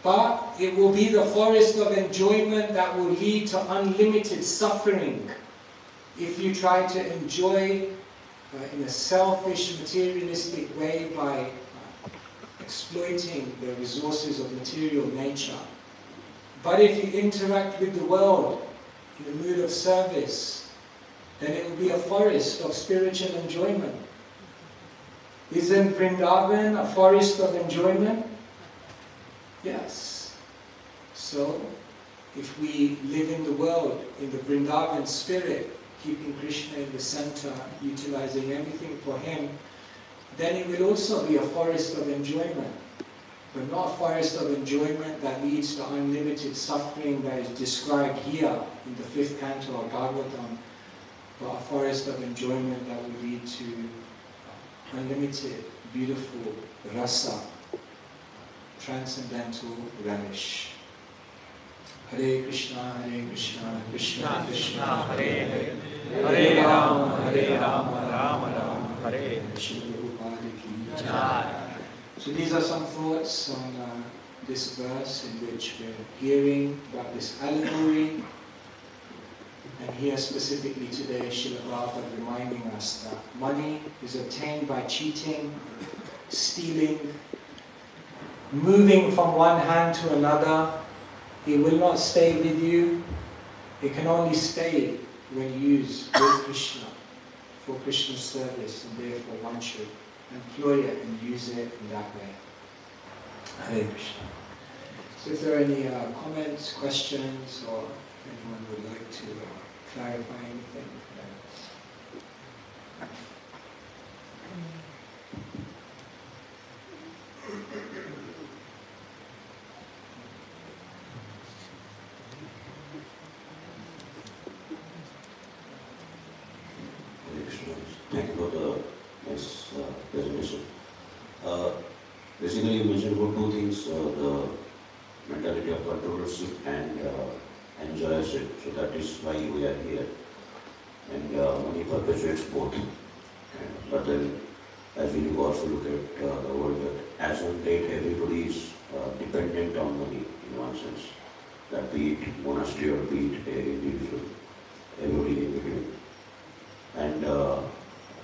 But it will be the forest of enjoyment that will lead to unlimited suffering if you try to enjoy in a selfish, materialistic way by exploiting the resources of material nature. But if you interact with the world in a mood of service, then it will be a forest of spiritual enjoyment. Isn't Vrindavan a forest of enjoyment? Yes. So, if we live in the world, in the Vrindavan spirit, keeping Krishna in the center, utilizing everything for him, then it will also be a forest of enjoyment. But not a forest of enjoyment that leads to unlimited suffering that is described here in the 5th canto of Bhagavatam, but a forest of enjoyment that will lead to unlimited, beautiful rasa, transcendental relish. Hare Krishna, Krishna Krishna, Hare Hare, Hare Rama, Rama Hare Hare. So these are some thoughts on this verse in which we're hearing about this allegory. And here specifically today, Srila Prabhupada reminding us that money is obtained by cheating, stealing, moving from one hand to another. It will not stay with you. It can only stay when used with Krishna for Krishna's service, and therefore one should employ it and use it in that way. Hare Krishna. So if there are any comments, questions, or anyone would like to clarify anything, thank you for the nice presentation. Basically, you mentioned about two things, the mentality of controllers and enjoyership. So that is why we are here. And money perpetuates both. But then, as we also look at the world, that as on date, everybody is dependent on money in one sense. That be it monastery or be it an individual, everybody in between. And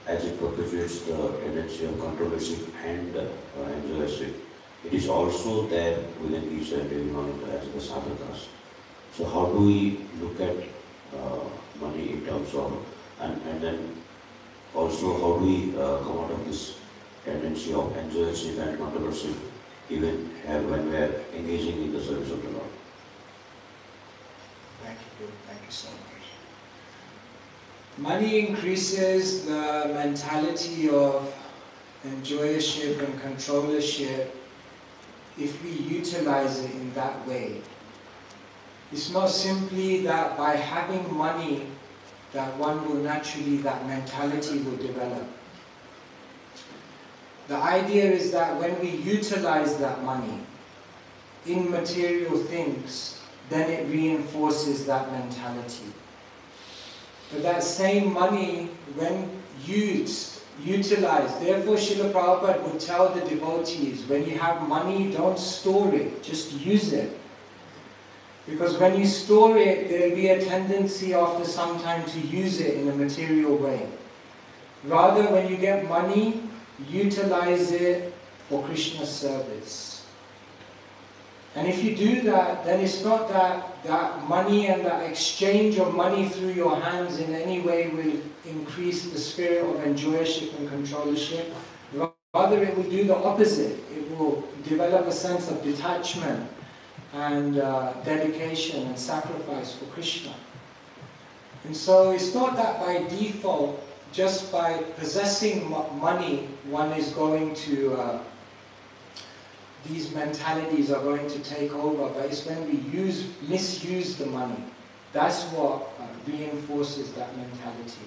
as it perpetuates the tendency of controllership and enjoyership, it is also there within each and every one of the, as the sadhakas. So how do we look at money in terms of, and then also how do we come out of this tendency of enjoyership and controllership even when we are engaging in the service of the Lord? Thank you so much. Money increases the mentality of enjoyership and controllership if we utilize it in that way. It's not simply that by having money that one will naturally, that mentality will develop. The idea is that when we utilize that money in material things, then it reinforces that mentality. But that same money, when used, utilized, therefore Srila Prabhupada would tell the devotees, when you have money, don't store it, just use it. Because when you store it, there will be a tendency after some time to use it in a material way. Rather, when you get money, utilize it for Krishna's service. And if you do that, then it's not that money and that exchange of money through your hands in any way will increase the spirit of enjoyership and controllership. Rather, it will do the opposite. It will develop a sense of detachment and dedication and sacrifice for Krishna. And so it's not that by default, just by possessing money, one is going to, these mentalities are going to take over, but it's when we misuse the money. That's what reinforces that mentality.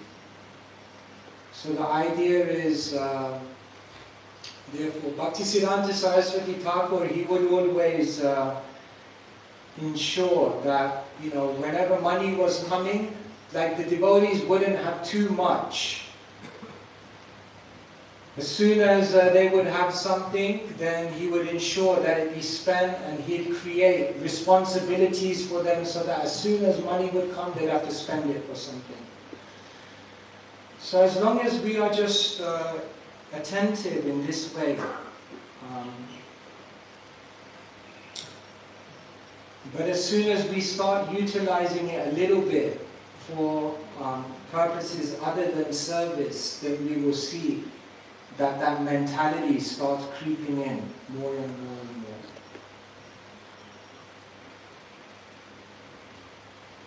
So the idea is, therefore, Bhaktisiddhanta Saraswati Thakur, he would always ensure that, whenever money was coming, like the devotees wouldn't have too much. As soon as they would have something, then he would ensure that it be spent, and he'd create responsibilities for them so that as soon as money would come, they'd have to spend it for something. So as long as we are just attentive in this way, but as soon as we start utilizing it a little bit for purposes other than service, then we will see that that mentality starts creeping in more and more and more.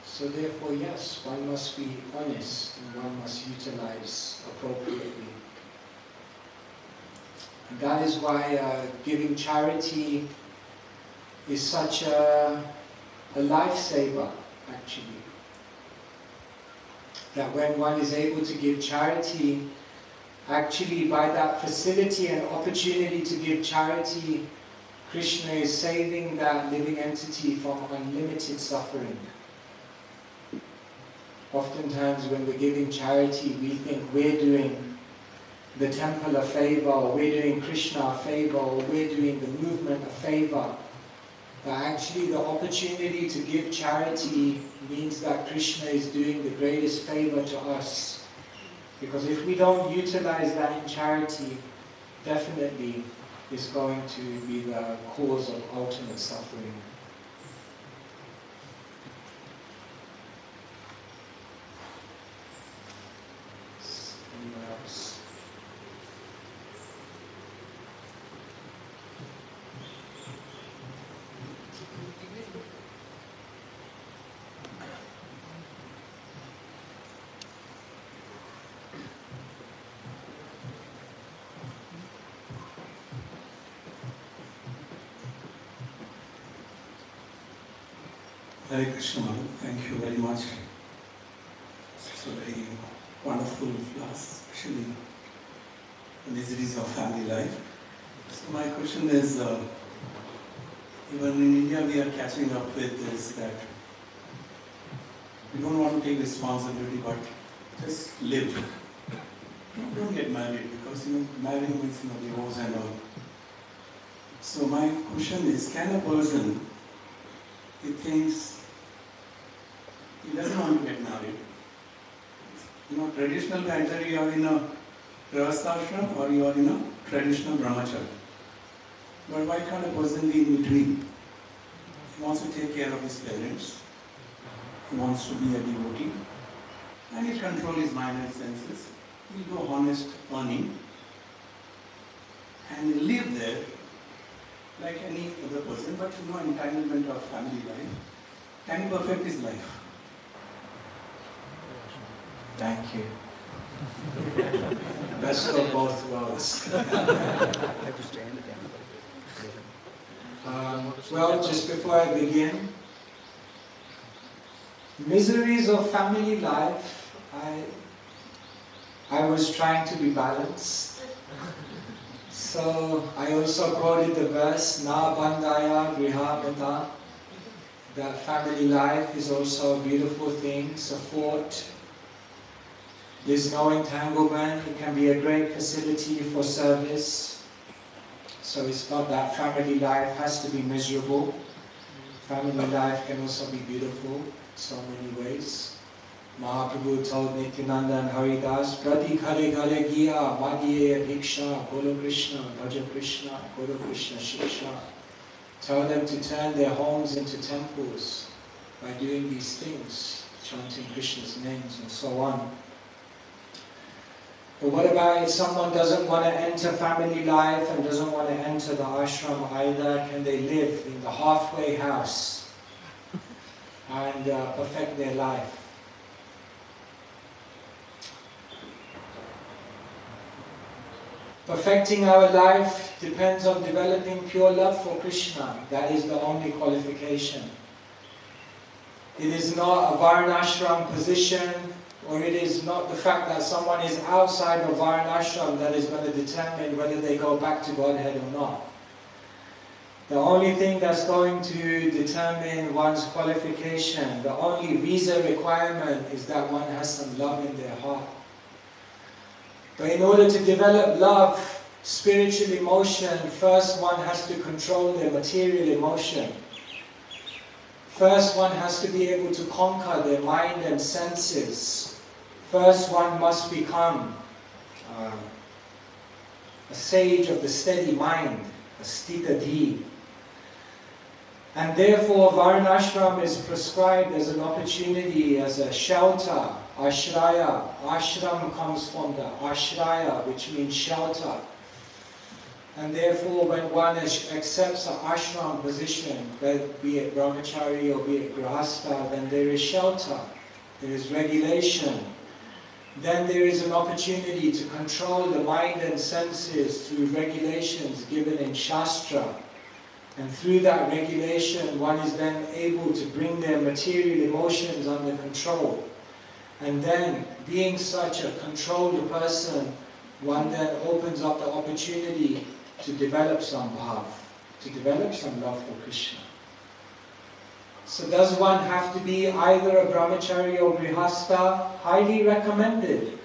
So therefore, yes, one must be honest and one must utilize appropriately. And that is why giving charity is such a lifesaver, actually. That when one is able to give charity, actually by that facility and opportunity to give charity, Krishna is saving that living entity from unlimited suffering. Oftentimes when we're giving charity, we think we're doing the temple a favor, or we're doing Krishna a favor, or we're doing the movement a favor. But actually the opportunity to give charity means that Krishna is doing the greatest favor to us. Because if we don't utilize that in charity, definitely it's going to be the cause of ultimate suffering. Anyone else? Hare Krishna, thank you very much. It's a very wonderful class, especially the miseries of family life. So my question is, even in India we are catching up with this, that we don't want to take responsibility but just live. Don't get married because marrying means divorce and all. So my question is, can a person, he thinks he doesn't want to get married. Traditional either you are in a grihastha or you are in a traditional brahmacharya. But why can't a person be in between? He wants to take care of his parents. He wants to be a devotee. And he control his mind and senses. He'll do honest earning. And live there like any other person, but no entanglement of family life. Can he perfect his life? Thank you. Best of both worlds. Well, just before I begin, miseries of family life, I was trying to be balanced. So I also quoted the verse, Na bandaya griha, that family life is also a beautiful thing, it's a fort. There's no entanglement, it can be a great facility for service. So it's not that family life has to be miserable. Family life can also be beautiful in so many ways. Mahaprabhu told Nityananda and Haridas, Prati Khare Khare Giya, Madhye Bhiksha, Golo Krishna, Bhaja Krishna, Golo Krishna Shiksha. Tell them to turn their homes into temples by doing these things, chanting Krishna's names and so on. But what about if someone doesn't want to enter family life and doesn't want to enter the ashram either? Can they live in the halfway house and perfect their life? Perfecting our life depends on developing pure love for Krishna. That is the only qualification. It is not a varnashram position, or it is not the fact that someone is outside of varnashram that is going to determine whether they go back to Godhead or not. The only thing that's going to determine one's qualification, the only visa requirement is that one has some love in their heart. But in order to develop love, spiritual emotion, first one has to control their material emotion. First one has to be able to conquer their mind and senses. First one must become a sage of the steady mind, a stitadhi. And therefore varnashram is prescribed as an opportunity, as a shelter, ashraya. Ashram comes from the ashraya, which means shelter. And therefore when one accepts an ashram position, be it brahmachari or be it grihastha, then there is shelter, there is regulation. Then there is an opportunity to control the mind and senses through regulations given in Shastra. And through that regulation, one is then able to bring their material emotions under control. And then, being such a controlled person, one then opens up the opportunity to develop some bhav, to develop some love for Krishna. So does one have to be either a brahmachari or grihastha? Highly recommended,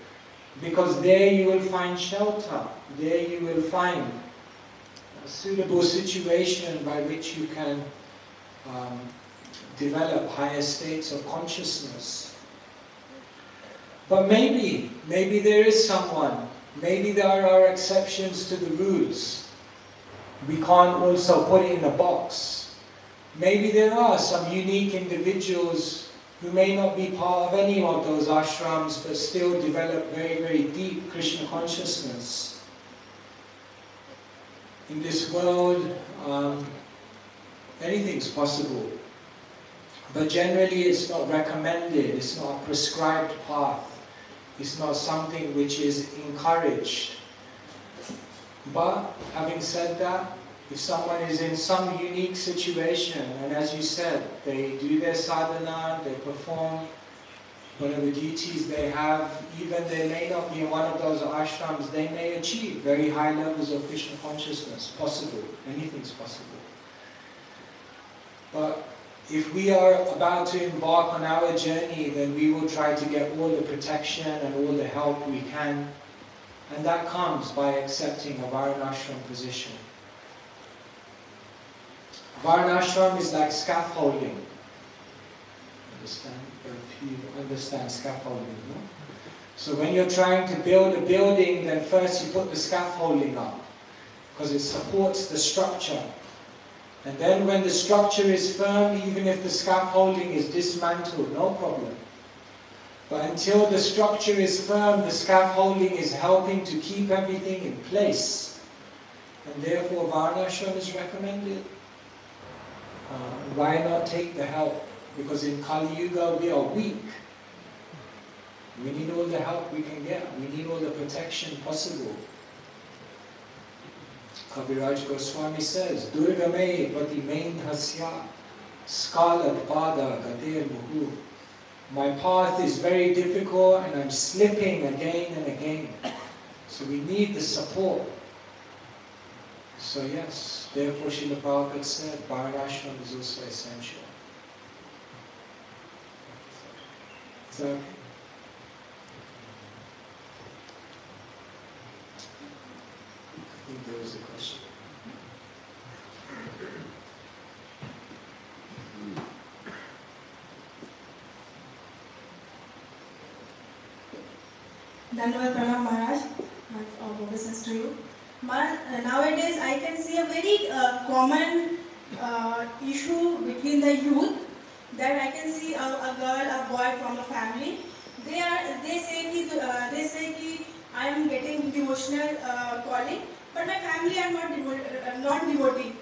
because there you will find shelter, there you will find a suitable situation by which you can develop higher states of consciousness. But maybe there is someone, maybe there are exceptions to the rules. We can't also put it in a box. Maybe there are some unique individuals who may not be part of any of those ashrams but still develop very, very deep Krishna consciousness. In this world, anything's possible. But generally it's not recommended, it's not a prescribed path. It's not something which is encouraged. But having said that, if someone is in some unique situation, and as you said, they do their sadhana, they perform whatever duties they have, even they may not be in one of those ashrams, they may achieve very high levels of Krishna consciousness. Possible. Anything's possible. But if we are about to embark on our journey, then we will try to get all the protection and all the help we can. And that comes by accepting a varnashram position. Varnashram is like scaffolding. Understand scaffolding, no? So when you're trying to build a building, then first you put the scaffolding up, because it supports the structure. And then when the structure is firm, even if the scaffolding is dismantled, no problem. But until the structure is firm, the scaffolding is helping to keep everything in place. And therefore varnashram is recommended. Why not take the help? Because in Kali Yuga we are weak. We need all the help we can get. We need all the protection possible. Kaviraj Goswami says, Durgame pati main hasya skalat pada gater muhu. My path is very difficult and I'm slipping again and again. So we need the support. So yes, therefore Srila Prabhupada said, varnashram is also essential. Is that okay? I think there was a question. Dhanavad Pranam Maharaj, my obeisance to you. Nowadays I can see a very common issue between the youth, that I can see a girl, a boy from a family. They say I am getting devotional calling, but my family are not devotee.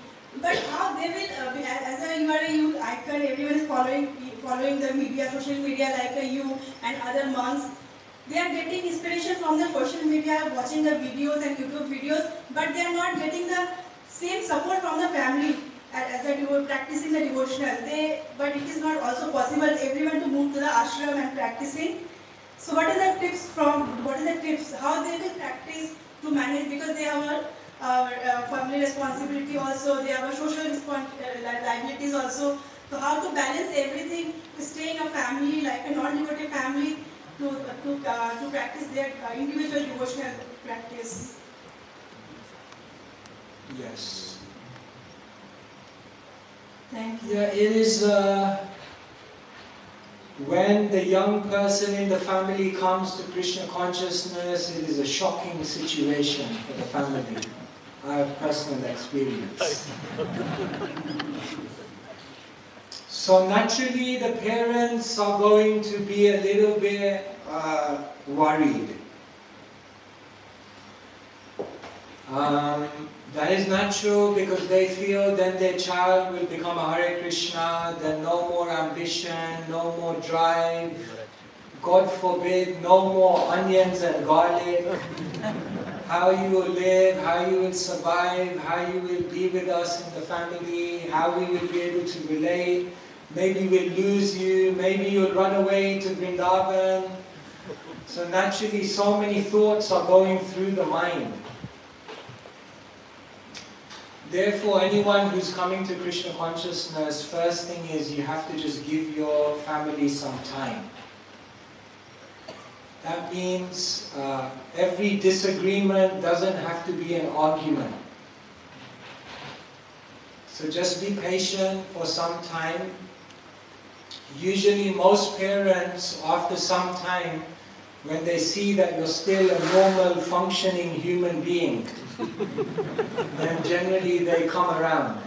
But how they will, you are a youth icon, everyone is following the media, social media like you and other monks. They are getting inspiration from the social media, watching the videos and YouTube videos, but they are not getting the same support from the family as they were practicing the devotional. But it is not also possible everyone to move to the ashram and practicing. So what is the tips how they will practice to manage, because they have a family responsibility also, they have a social liabilities also. So how to balance everything to stay in a family like a non-devoted family to practice their individual devotional practice. Yes. Thank you. Yeah, it is when the young person in the family comes to Krishna consciousness, it is a shocking situation for the family. I have personal experience. So naturally the parents are going to be a little bit worried. That is natural, because they feel then their child will become a Hare Krishna, then no more ambition, no more drive, God forbid, no more onions and garlic. How you will live, how you will survive, how you will be with us in the family, how we will be able to relate. Maybe we'll lose you, maybe you'll run away to Vrindavan. So naturally so many thoughts are going through the mind. Therefore, anyone who's coming to Krishna consciousness, first thing is you have to just give your family some time. That means every disagreement doesn't have to be an argument. So just be patient for some time. Usually most parents, after some time, when they see that you're still a normal functioning human being, then generally they come around.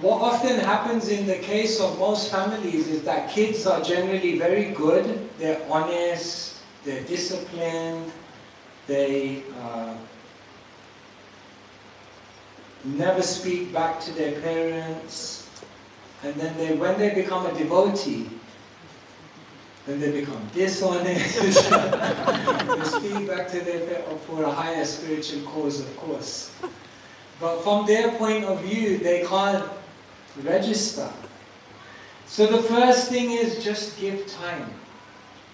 What often happens in the case of most families is that kids are generally very good, they're honest, they're disciplined, they never speak back to their parents, and then when they become a devotee, then they become dishonest. They speak back to their parents for a higher spiritual cause, of course. But from their point of view, they can't register. So the first thing is just give time.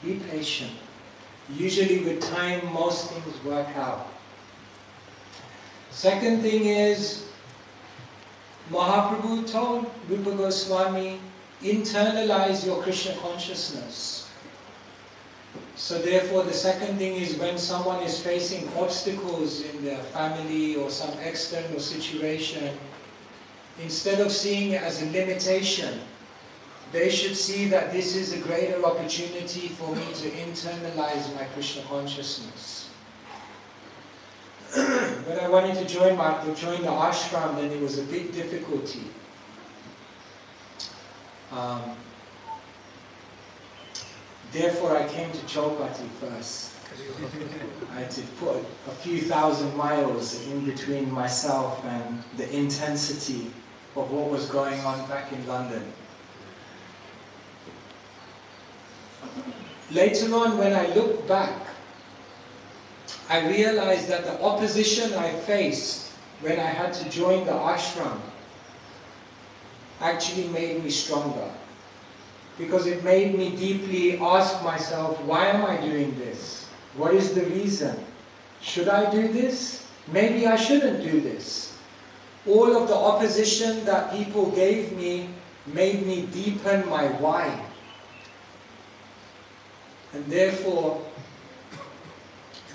Be patient. Usually with time, most things work out. Second thing is, Mahaprabhu told Rupa Goswami, internalize your Krishna consciousness. So therefore the second thing is, when someone is facing obstacles in their family or some external situation, instead of seeing it as a limitation, they should see that this is a greater opportunity for me to internalize my Krishna consciousness. When I wanted to join the ashram, then it was a big difficulty. Therefore I came to Chaupati first. I had to put a few thousand miles in between myself and the intensity of what was going on back in London. Later on, when I look back, I realized that the opposition I faced when I had to join the ashram actually made me stronger. Because it made me deeply ask myself, why am I doing this? What is the reason? Should I do this? Maybe I shouldn't do this. All of the opposition that people gave me made me deepen my why. And therefore,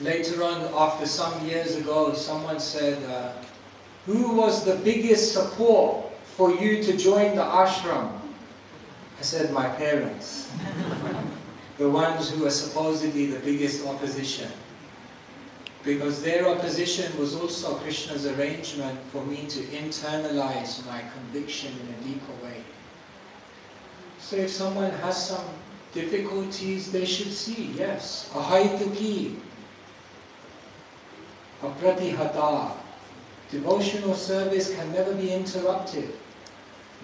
later on, after some years ago, someone said, who was the biggest support for you to join the ashram? I said, my parents. The ones who are supposedly the biggest opposition. Because their opposition was also Krishna's arrangement for me to internalize my conviction in a deeper way. So if someone has some difficulties they should see, yes. Ahaituki, apratihata. Devotional service can never be interrupted.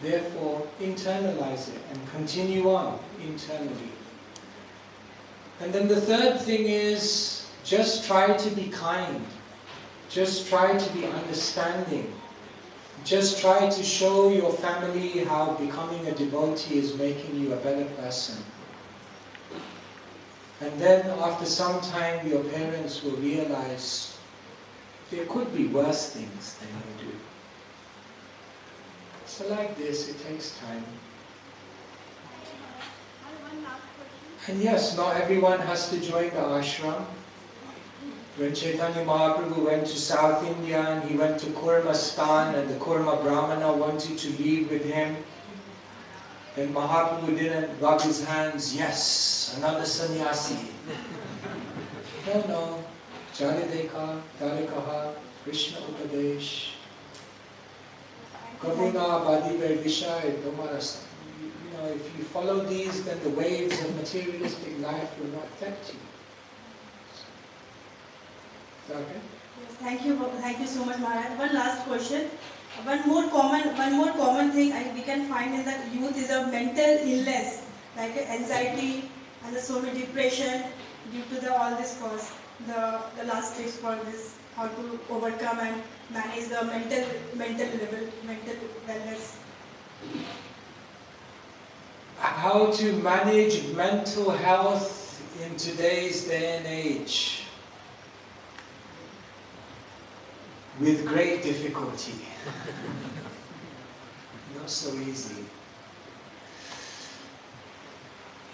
Therefore, internalize it and continue on internally. And then the third thing is, just try to be kind. Just try to be understanding. Just try to show your family how becoming a devotee is making you a better person. And then after some time, your parents will realize there could be worse things than you do. So like this, it takes time. And yes, not everyone has to join the ashram. When Chaitanya Mahaprabhu went to South India and he went to Kurma Stan and the Kurma Brahmana wanted to leave with him, and Mahaprabhu didn't rub his hands, yes, another sannyasi. No. Jarideka, Darikaha, Krishna Upadesh, Karuna, Badiver, Vishaya, Domarasa. You know, if you follow these, then the waves of materialistic life will not affect you. Is that okay? Yes, thank you so much, Maharaj. One last question. One more common thing we can find in the youth is a mental illness, like anxiety and so many depression due to all this cause. The last tips for this, how to overcome and manage the mental wellness. How to manage mental health in today's day and age? With great difficulty. Not so easy.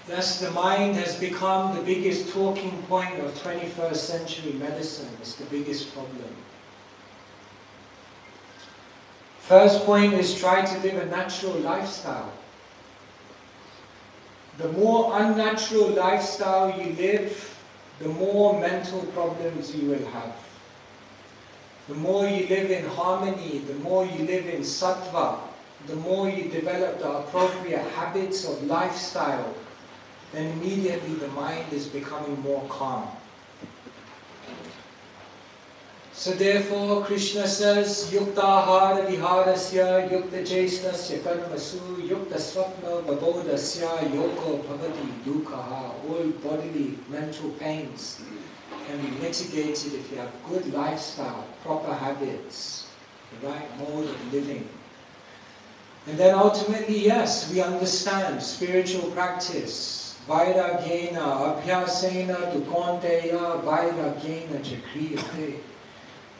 Thus, the mind has become the biggest talking point of 21st century medicine. It's the biggest problem. First point is try to live a natural lifestyle. The more unnatural lifestyle you live, the more mental problems you will have. The more you live in harmony, the more you live in sattva, the more you develop the appropriate habits of lifestyle, then immediately the mind is becoming more calm. So therefore, Krishna says, Yukta ahara viharasya, yukta jesnasya karmasu, yukta swapna vabodasya, yoko bhavati dukkha. All bodily, mental pains can be mitigated if you have good lifestyle, proper habits, the right mode of living. And then ultimately, yes, we understand spiritual practice. Vairagena, abhyasena, dukonteya, vairagena, jakriyate.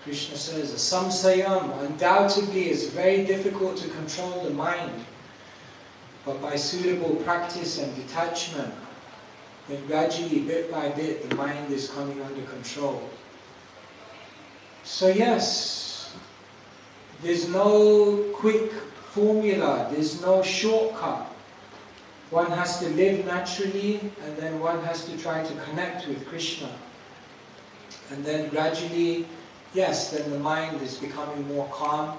Krishna says, samsayam, undoubtedly is very difficult to control the mind. But by suitable practice and detachment, then gradually, bit by bit, the mind is coming under control. So yes, there's no quick formula, there's no shortcut. One has to live naturally, and then one has to try to connect with Krishna. And then gradually, yes, then the mind is becoming more calm.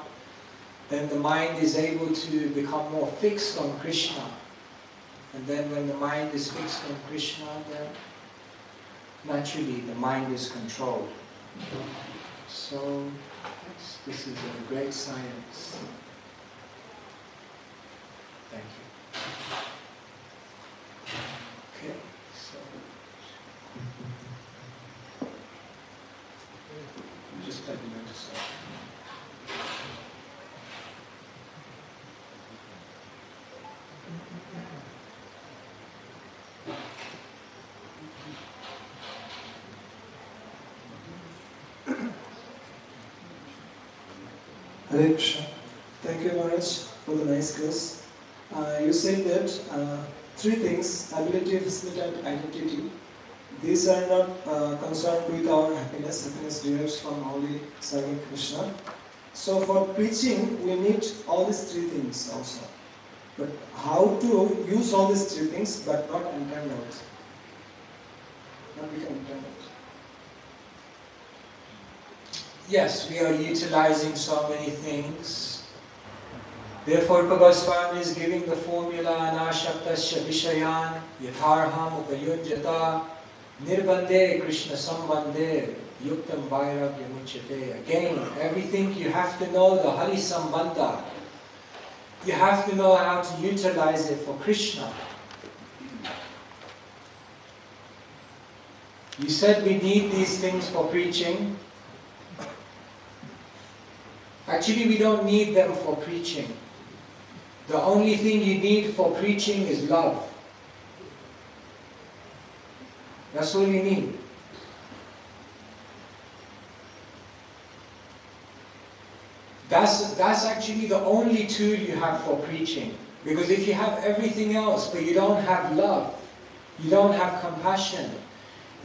Then the mind is able to become more fixed on Krishna. And then when the mind is fixed on Krishna, then naturally the mind is controlled. So, yes, this is a great science. Thank you. Okay, so just let me know to start. Hare Krishna. Thank you, Maharaj, for the nice class. You said that three things, ability, facility and identity, these are not concerned with our happiness. Happiness derives from only serving Krishna. So for preaching, we need all these three things also. But how to use all these three things but not entangled? Not become entangled. Yes, we are utilizing so many things. Therefore, Bhagavan is giving the formula anashaktasya vishayan yatharham upayujyata nirbande Krishna sambande yuktam vairagya muchyate. Again, everything you have to know the Hari Sambandha. You have to know how to utilize it for Krishna. You said we need these things for preaching. Actually, we don't need them for preaching. The only thing you need for preaching is love. That's all you need. That's actually the only tool you have for preaching. Because if you have everything else, but you don't have love, you don't have compassion,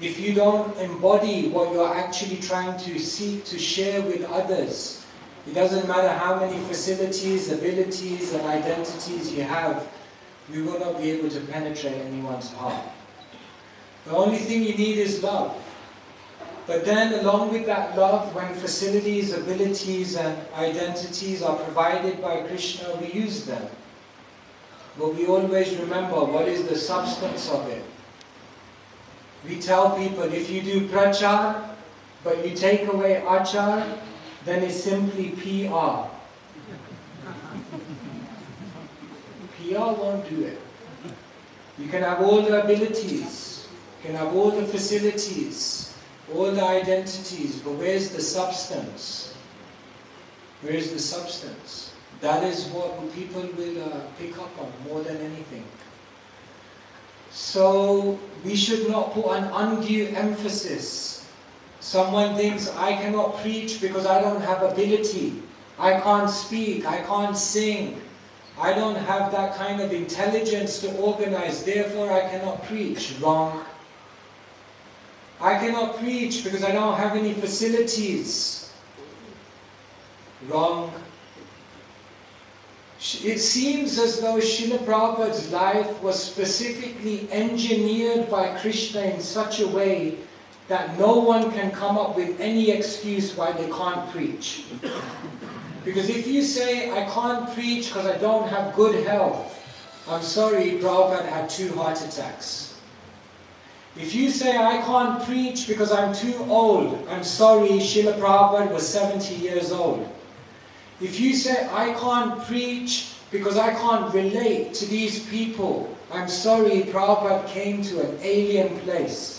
if you don't embody what you're actually trying to seek to share with others, it doesn't matter how many facilities, abilities and identities you have, you will not be able to penetrate anyone's heart. The only thing you need is love. But then along with that love, when facilities, abilities and identities are provided by Krishna, we use them. But we always remember what is the substance of it. We tell people, if you do prachar, but you take away achar, then it's simply PR. PR won't do it. You can have all the abilities, you can have all the facilities, all the identities, but where's the substance? Where is the substance? That is what people will pick up on more than anything. So we should not put an undue emphasis. Someone thinks, I cannot preach because I don't have ability. I can't speak, I can't sing. I don't have that kind of intelligence to organize, therefore I cannot preach. Wrong. I cannot preach because I don't have any facilities. Wrong. It seems as though Srila Prabhupada's life was specifically engineered by Krishna in such a way that no one can come up with any excuse why they can't preach. Because if you say, I can't preach because I don't have good health, I'm sorry, Prabhupada had 2 heart attacks. If you say, I can't preach because I'm too old, I'm sorry, Srila Prabhupada was 70 years old. If you say, I can't preach because I can't relate to these people, I'm sorry, Prabhupada came to an alien place.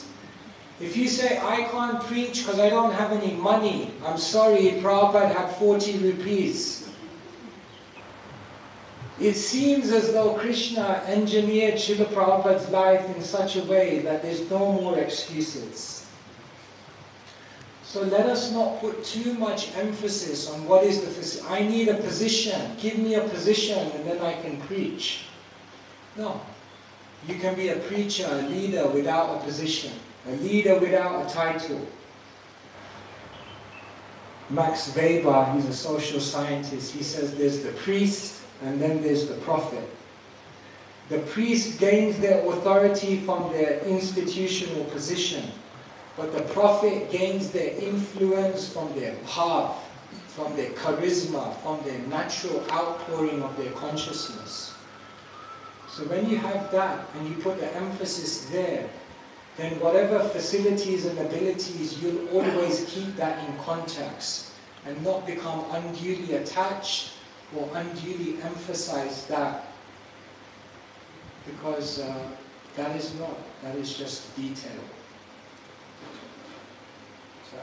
If you say, I can't preach because I don't have any money, I'm sorry, Prabhupada had 40 rupees. It seems as though Krishna engineered Srila Prabhupada's life in such a way that there's no more excuses. So let us not put too much emphasis on what is the, I need a position, give me a position and then I can preach. No. You can be a preacher, a leader without a position, a leader without a title. Max Weber, he's a social scientist, he says there's the priest and then there's the prophet. The priest gains their authority from their institutional position, but the prophet gains their influence from their path, from their charisma, from their natural outpouring of their consciousness. So when you have that and you put the emphasis there, then whatever facilities and abilities, you'll always keep that in context and not become unduly attached or unduly emphasize that, because that is not, that is just detail. So.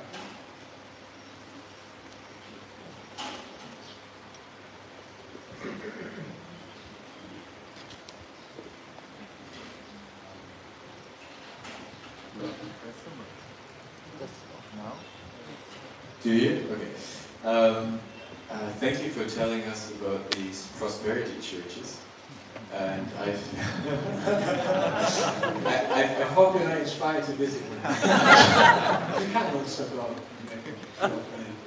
Do you? Okay. Thank you for telling us about these prosperity churches. And I hope you're not inspired to visit them. You can also go.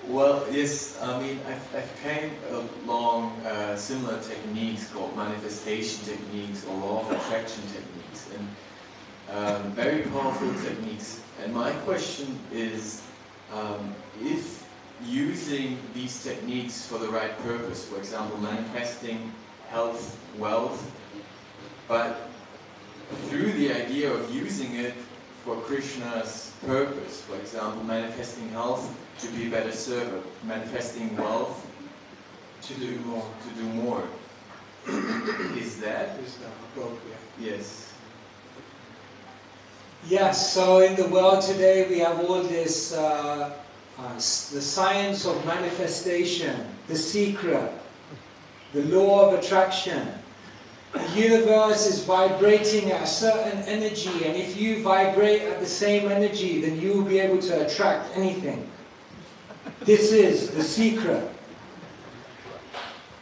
Well, yes, I mean, I've came along similar techniques called manifestation techniques or law of attraction techniques, and very powerful techniques. And my question is, if using these techniques for the right purpose, for example, manifesting health, wealth, but through the idea of using it for Krishna's purpose, for example, manifesting health to be a better servant, manifesting wealth to do more. Is that appropriate? Yes. Yes, so in the world today we have all this, the science of manifestation, the secret, the law of attraction. The universe is vibrating at a certain energy, and if you vibrate at the same energy, then you will be able to attract anything. This is the secret.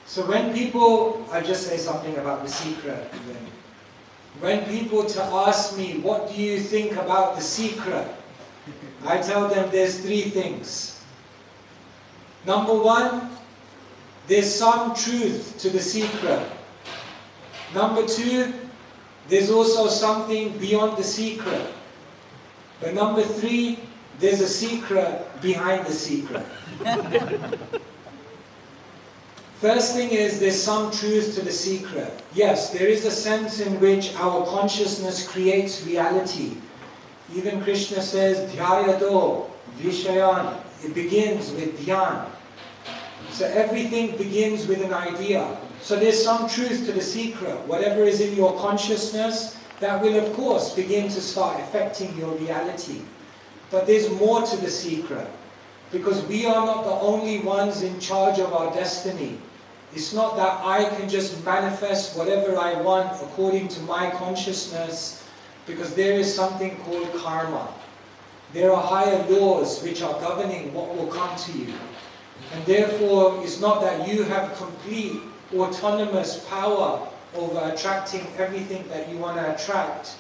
So when people, I'll just say something about the secret. When people ask me, what do you think about the secret? I tell them there's three things. Number one, there's some truth to the secret. Number two, there's also something beyond the secret. But number three, there's a secret behind the secret. First thing is, there's some truth to the secret. Yes, there is a sense in which our consciousness creates reality. Even Krishna says, Dhyayado Vishayan. It begins with dhyan. So everything begins with an idea. So there's some truth to the secret. Whatever is in your consciousness, that will of course begin to start affecting your reality. But there's more to the secret. Because we are not the only ones in charge of our destiny. It's not that I can just manifest whatever I want according to my consciousness, because there is something called karma. There are higher laws which are governing what will come to you. And therefore, it's not that you have complete autonomous power over attracting everything that you want to attract.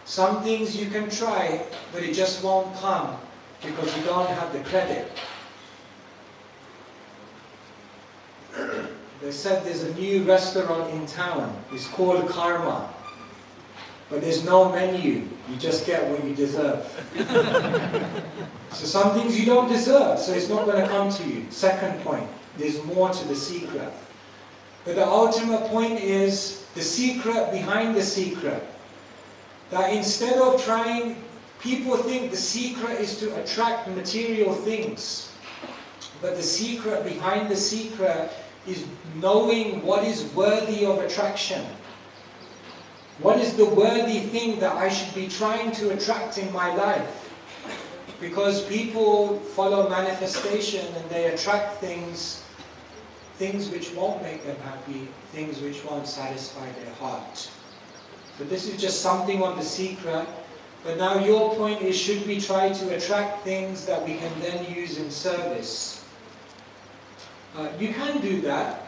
Some things you can try, but it just won't come because you don't have the credit. They said there's a new restaurant in town. It's called Karma. But there's no menu. You just get what you deserve. So some things you don't deserve, so it's not going to come to you. Second point, there's more to the secret. But the ultimate point is the secret behind the secret. That instead of trying, people think the secret is to attract material things. But the secret behind the secret is knowing what is worthy of attraction. What is the worthy thing that I should be trying to attract in my life? Because people follow manifestation and they attract things which won't make them happy, things which won't satisfy their heart. So this is just something on the secret. But now your point is, should we try to attract things that we can then use in service? You can do that.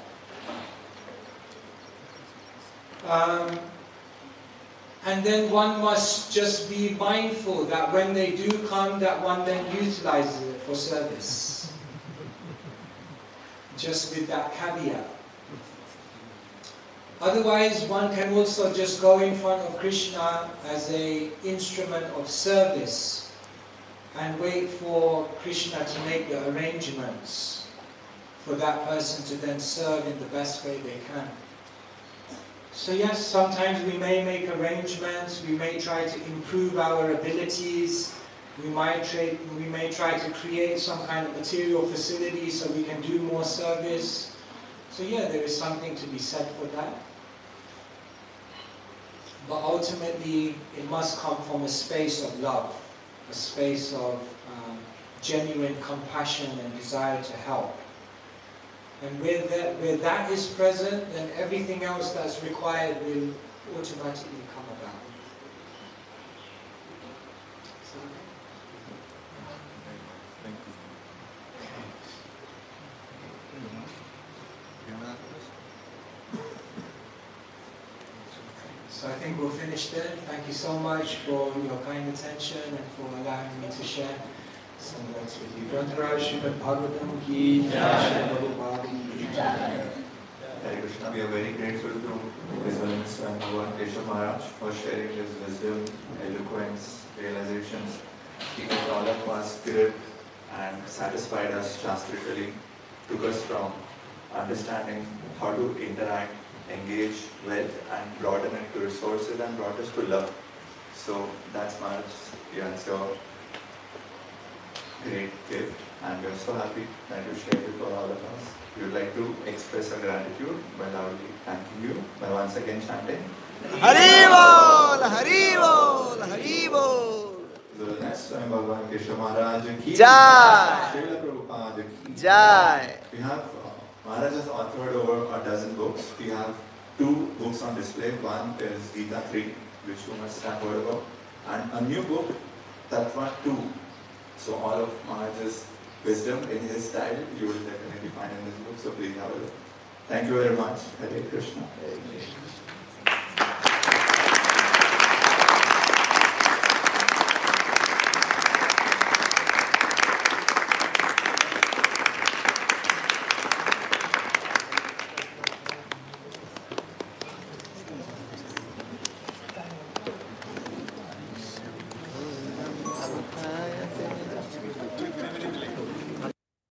And then one must just be mindful that when they do come, that one then utilizes it for service. Just with that caveat. Otherwise, one can also just go in front of Krishna as an instrument of service and wait for Krishna to make the arrangements for that person to then serve in the best way they can. So yes, sometimes we may make arrangements, we may try to improve our abilities, we may try to create some kind of material facility so we can do more service. So yeah, there is something to be said for that. But ultimately, it must come from a space of love, a space of genuine compassion and desire to help. And where that is present, then everything else that's required will automatically come about. Thank you. So I think we'll finish there. Thank you so much for your kind attention and for allowing me to share some words with you. Bhagavan ki jai, Prabhupada ki jai. Hare Krishna, we are very grateful to His Holiness Swami Bhagavan Keshav Maharaj for sharing his wisdom, eloquence, realizations, keeping all of us grip and satisfied us shastrically, took us from understanding how to interact, engage with, and broaden it to resources, and brought us to love. So that's Maharaj's great gift, and we're so happy that you shared it for all of us. We would like to express our gratitude by loudly thanking you by once again chanting Hari Bol, Hari Bol, Hari Bol. Swami Bhagavan Keshav Maharaja ki Jai. Srila Prabhupada ki Jai. We have Maharaj has authored over a dozen books. We have 2 books on display. One is Gita 3, which you must have heard about, and a new book, Tattva 2. So all of Maharaj's wisdom in his style you will definitely find in this book. So please have a look. Thank you very much. Hare Krishna. Hare Krishna.